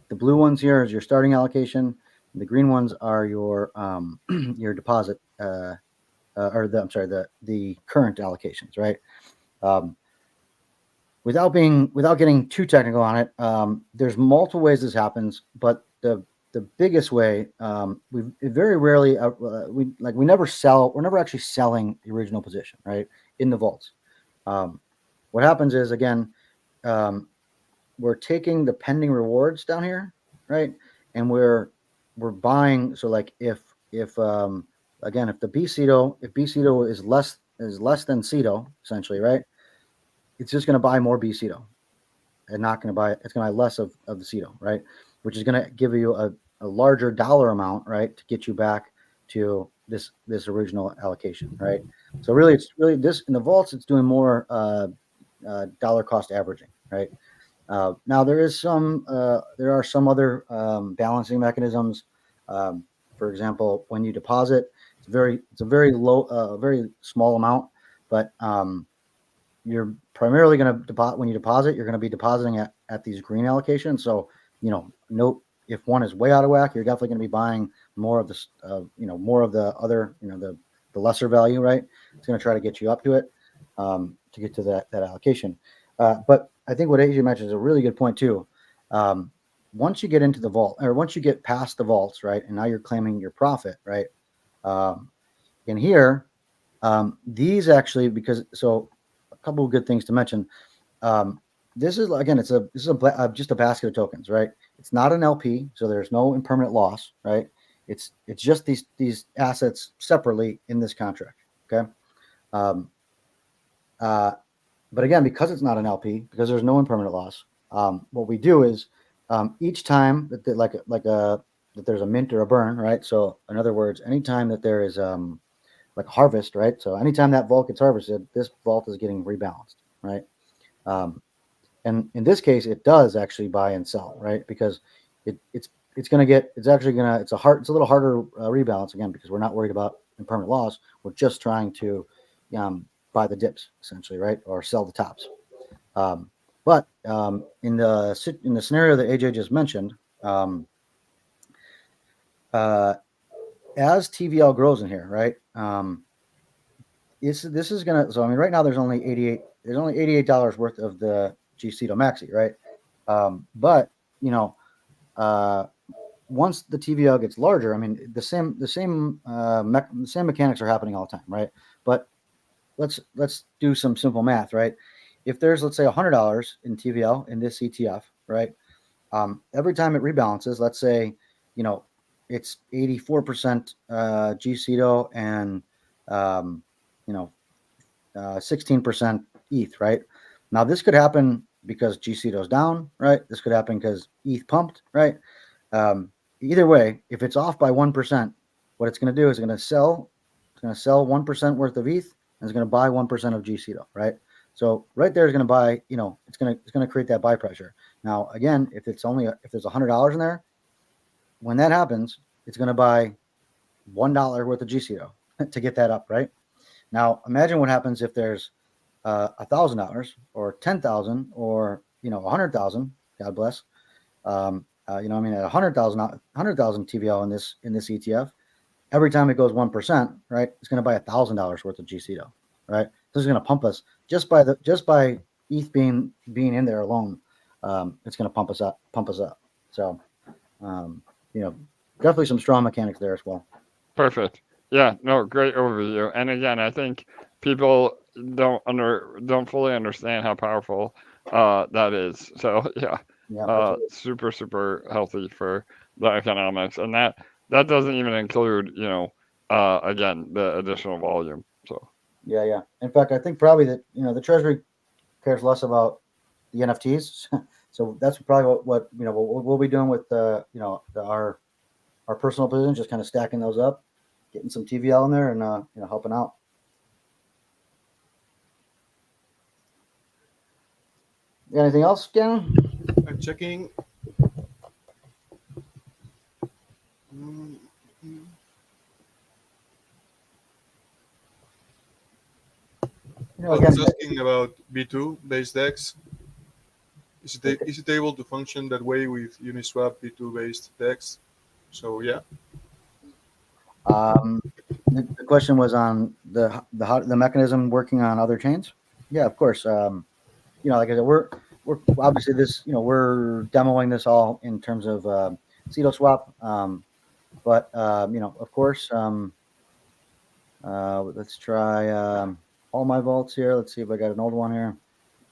the blue ones here is your starting allocation. The green ones are your your deposit, the current allocations, right? Without getting too technical on it, there's multiple ways this happens, but the biggest way, we very rarely we never sell. We're never actually selling the original position, right, in the vaults. What happens is, again, we're taking the pending rewards down here, right, and we're buying. So like if again, if BCETO is less than CETO, essentially, right, it's just going to buy more BCETO and not going to buy, it's going to buy less of the CETO, right, which is going to give you a larger dollar amount, right, to get you back to this original allocation, right? So really, it's really this in the vaults, it's doing more dollar cost averaging, right? Now there are some other balancing mechanisms. For example, when you deposit, it's a very low, very small amount, but you're primarily going to deposit when you deposit. You're going to be depositing at these green allocations. So note if one is way out of whack, you're definitely going to be buying more of this, more of the other, the lesser value, right? It's going to try to get you up to it to get to that allocation. But I think what AJ mentioned is a really good point too. Once you get into the vault, or once you get past the vaults, right, and now you're claiming your profit, right? In here, these actually, because so a couple of good things to mention. This is again, this is just a basket of tokens, right? It's not an LP, so there's no impermanent loss, right? It's just these assets separately in this contract, okay? Um, but again, because it's not an LP, because there's no impermanent loss, what we do is each time that that there's a mint or a burn, right? So in other words, anytime that there is like harvest, right? So anytime that vault gets harvested, this vault is getting rebalanced, right? Um, and in this case, it does actually buy and sell, right? Because it's going to get it's a little harder rebalance again because we're not worried about impermanent loss. We're just trying to buy the dips essentially, right, or sell the tops. But in the scenario that AJ just mentioned, as TVL grows in here, right? This is gonna. So I mean, right now there's only $88 worth of the GCeto Maxi, right? But you know, once the TVL gets larger, I mean, the same mechanics are happening all the time, right? But let's do some simple math, right? If there's, let's say, $100 in TVL in this ETF, right? Every time it rebalances, let's say, you know, it's 84% GCeto and 16% ETH, right? Now this could happen because GCeto's down, right? This could happen because ETH pumped, right? Either way, if it's off by 1%, what it's going to do is it's going to sell 1% worth of ETH and it's going to buy 1% of GCeto, right? So right there is going to buy, it's going to create that buy pressure. Now, again, if there's $100 in there, when that happens, it's going to buy $1 worth of GCeto to get that up, right? Now, imagine what happens if there's $1,000 or 10,000 or 100,000. God bless. At 100,000 TVL in this ETF, every time it goes 1%, right, it's going to buy $1,000 worth of GCeto, right? This is going to pump us just by ETH being in there alone. It's going to pump us up. So, definitely some strong mechanics there as well. Perfect. Yeah, no, great overview. And again, I think people don't fully understand how powerful that is. So yeah, super, super healthy for the economics. And that doesn't even include, again, the additional volume. So yeah. In fact, I think probably that, the Treasury cares less about the NFTs. So that's probably what we'll be doing with our personal positions, just kind of stacking those up, getting some TVL in there, and helping out. Got anything else, Gannon? I'm checking. I was asking about B2 based DEX. Is it able to function that way with Uniswap B2 based DEX? So yeah. The question was on the mechanism working on other chains. Yeah, of course. Like I said, we're obviously we're demoing this all in terms of CetoSwap. But of course, let's try all my vaults here. Let's see if I got an old one here.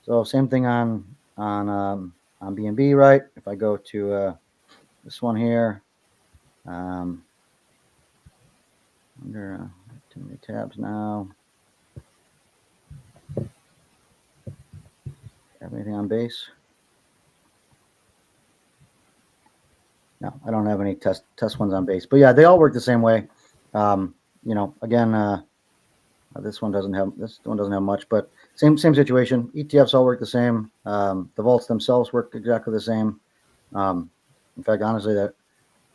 So same thing on BNB, right? If I go to this one here, under too many tabs now. Have anything on base? No, I don't have any test ones on base. But yeah, they all work the same way. Again, this one doesn't have much, but same situation. ETFs all work the same. The vaults themselves work exactly the same. In fact, honestly, that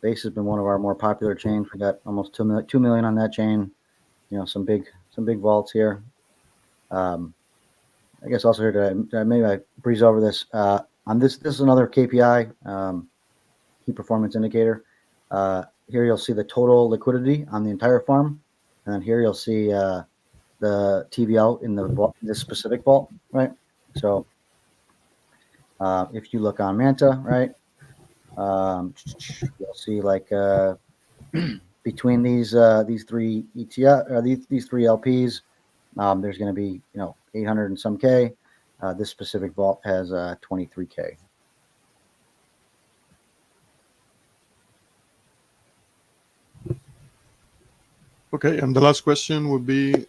base has been one of our more popular chains. We got almost 2 million on that chain. Some big vaults here. I guess also here maybe I breeze over this. On this is another KPI, key performance indicator. Here you'll see the total liquidity on the entire farm, and then here you'll see the TVL in this specific vault, right? So If you look on Manta, right, you'll see like between these three ETF or these three LPs, there's going to be 800 and some K. This specific vault has 23K. Okay, and the last question would be,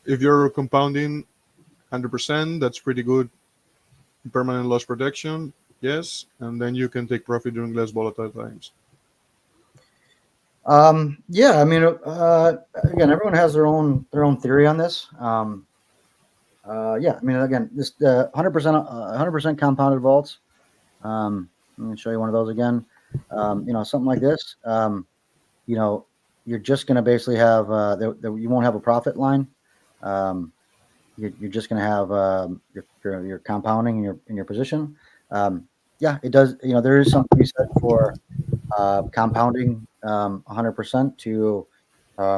if you're compounding 100%, that's pretty good permanent loss protection, yes, and then you can take profit during less volatile times. Yeah, I mean, again, everyone has their own theory on this. Yeah, I mean, again, this 100% compounded vaults. Let me show you one of those again. Something like this. You're just going to basically have you won't have a profit line. You're just going to have your compounding in your position. Yeah, it does. There is something you said for compounding 100% to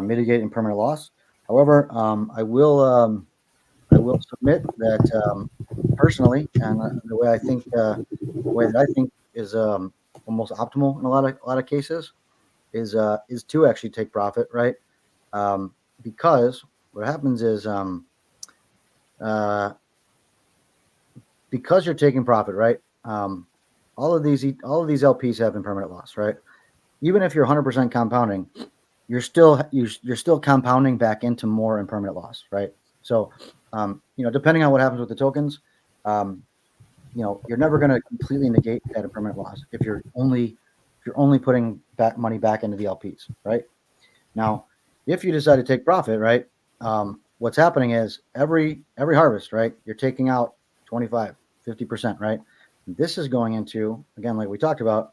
mitigate impermanent loss. However, I will submit that personally, and the way that I think is almost optimal in a lot of cases is to actually take profit, right? Because what happens is uh, because you're taking profit, right? All of these LPs have impermanent loss, right? Even if you're 100% compounding, you're still compounding back into more impermanent loss, right? So, depending on what happens with the tokens, you're never going to completely negate that impermanent loss if you're only putting money back into the LPs, right? Now, if you decide to take profit, right, what's happening is every harvest, right, you're taking out 25, 50%, right? This is going into, again, like we talked about,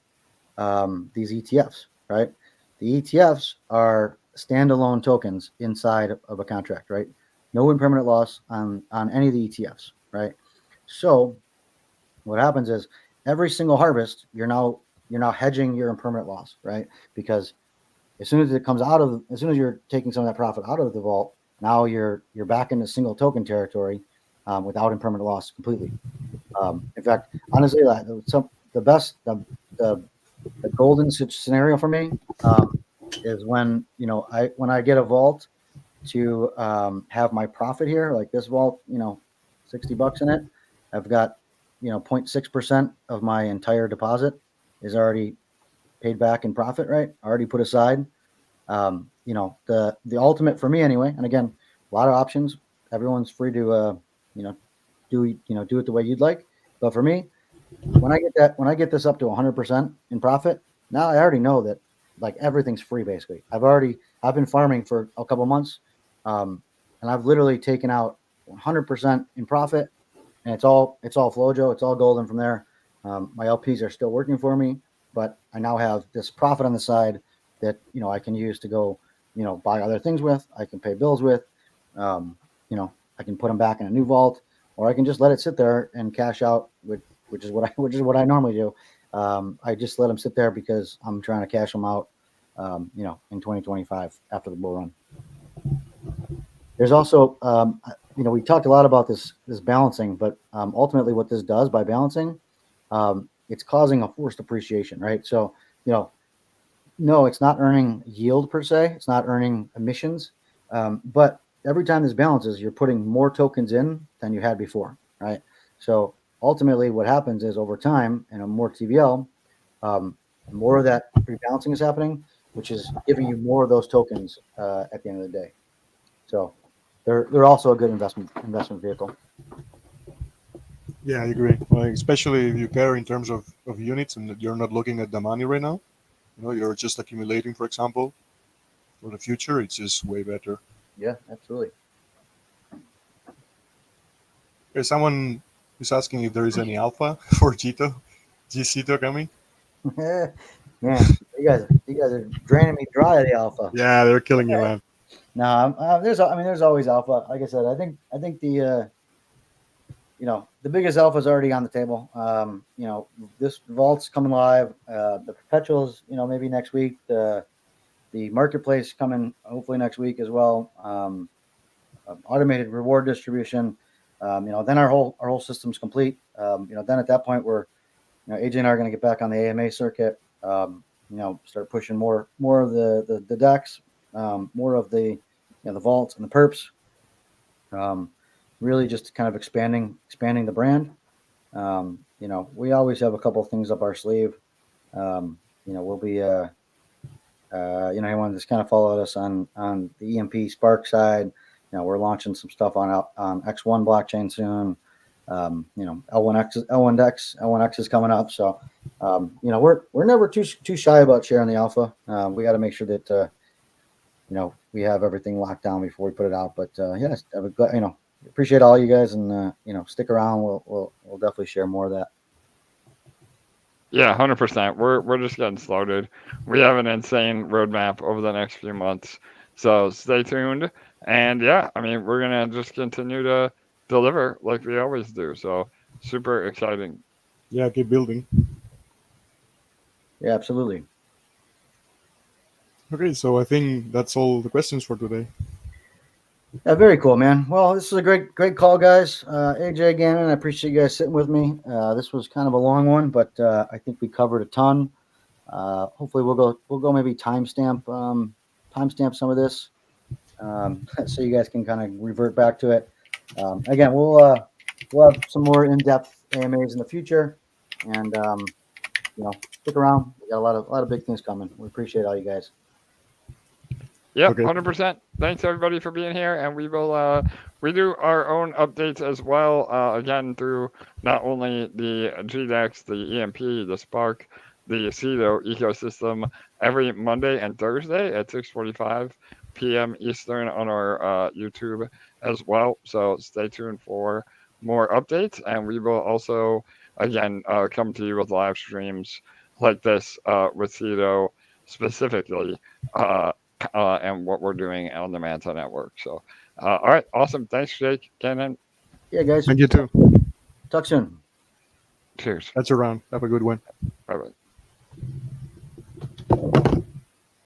these ETFs, right? The ETFs are standalone tokens inside of a contract, right? No impermanent loss on any of the ETFs, right? So what happens is every single harvest, you're now hedging your impermanent loss, right? Because as soon as you're taking some of that profit out of the vault, now you're back into single token territory without impermanent loss completely. In fact, honestly, the golden scenario for me is when I get a vault to have my profit here, like this vault, $60 in it. I've got 0.6% of my entire deposit is already paid back in profit, right? Already put aside. The ultimate for me anyway. And again, a lot of options. Everyone's free to do it the way you'd like. But for me, when I get this up to 100% in profit, now I already know that like everything's free basically. I've been farming for a couple months, and I've literally taken out 100% in profit, and it's all Flojo, it's all golden from there. My LPs are still working for me, but I now have this profit on the side that I can use to go buy other things with. I can pay bills with. I can put them back in a new vault, or I can just let it sit there and cash out with. Which is what I normally do. I just let them sit there because I'm trying to cash them out, in 2025 after the bull run. There's also, we talked a lot about this balancing, but ultimately what this does by balancing, it's causing a forced appreciation, right? So, no, it's not earning yield per se. It's not earning emissions, but every time this balances, you're putting more tokens in than you had before, right? So ultimately what happens is over time and a more TVL, more of that rebalancing is happening, which is giving you more of those tokens at the end of the day. So they're also a good investment vehicle. Yeah, I agree. Like, especially if you care in terms of units and you're not looking at the money right now. You're just accumulating, for example, for the future. It's just way better. Yeah, absolutely. Someone is asking if there is any alpha for G-Ceto coming. Man, you guys are draining me dry of the alpha. Yeah, they're killing you, man. No, there's always alpha. Like I said, I think the the biggest alpha is already on the table. This vault's coming live. The perpetuals, maybe next week. The marketplace coming hopefully next week as well. Automated reward distribution. then our whole system's complete. Then at that point we're, AJ and I are going to get back on the AMA circuit. Start pushing more of the DEX, more of the the vaults and the perps. Really just kind of expanding the brand. We always have a couple of things up our sleeve. We'll be anyone that's kind of followed us on the EMP Spark side, we're launching some stuff on X1 blockchain soon. L1X is coming up. So, we're never too shy about sharing the alpha. We got to make sure that, we have everything locked down before we put it out. But, yes, appreciate all you guys, and, stick around. We'll definitely share more of that. Yeah, 100%. We're just getting started. We have an insane roadmap over the next few months. So stay tuned. And yeah, I mean, we're going to just continue to deliver like we always do. So super exciting. Yeah, keep building. Yeah, absolutely. Okay, so I think that's all the questions for today. Yeah, very cool, man. Well, this is a great call, guys. AJ, Gannon, I appreciate you guys sitting with me. This was kind of a long one, but I think we covered a ton. Hopefully, we'll go maybe timestamp some of this, so you guys can kind of revert back to it. Again, we'll have some more in-depth AMAs in the future, and stick around. We got a lot of big things coming. We appreciate all you guys. Yep, Okay. 100%. Thanks everybody for being here, and we will we do our own updates as well. Again, through not only the GDEX, the EMP, the Spark, the Ceto ecosystem every Monday and Thursday at 6:45 p.m. Eastern on our YouTube as well. So stay tuned for more updates, and we will also again come to you with live streams like this with Ceto specifically. And what we're doing on the Manta network. So, all right, awesome. Thanks, Jake, Kenan. Yeah, guys. Thank you too. Talk soon. Cheers. That's around. Have a good one. Bye bye.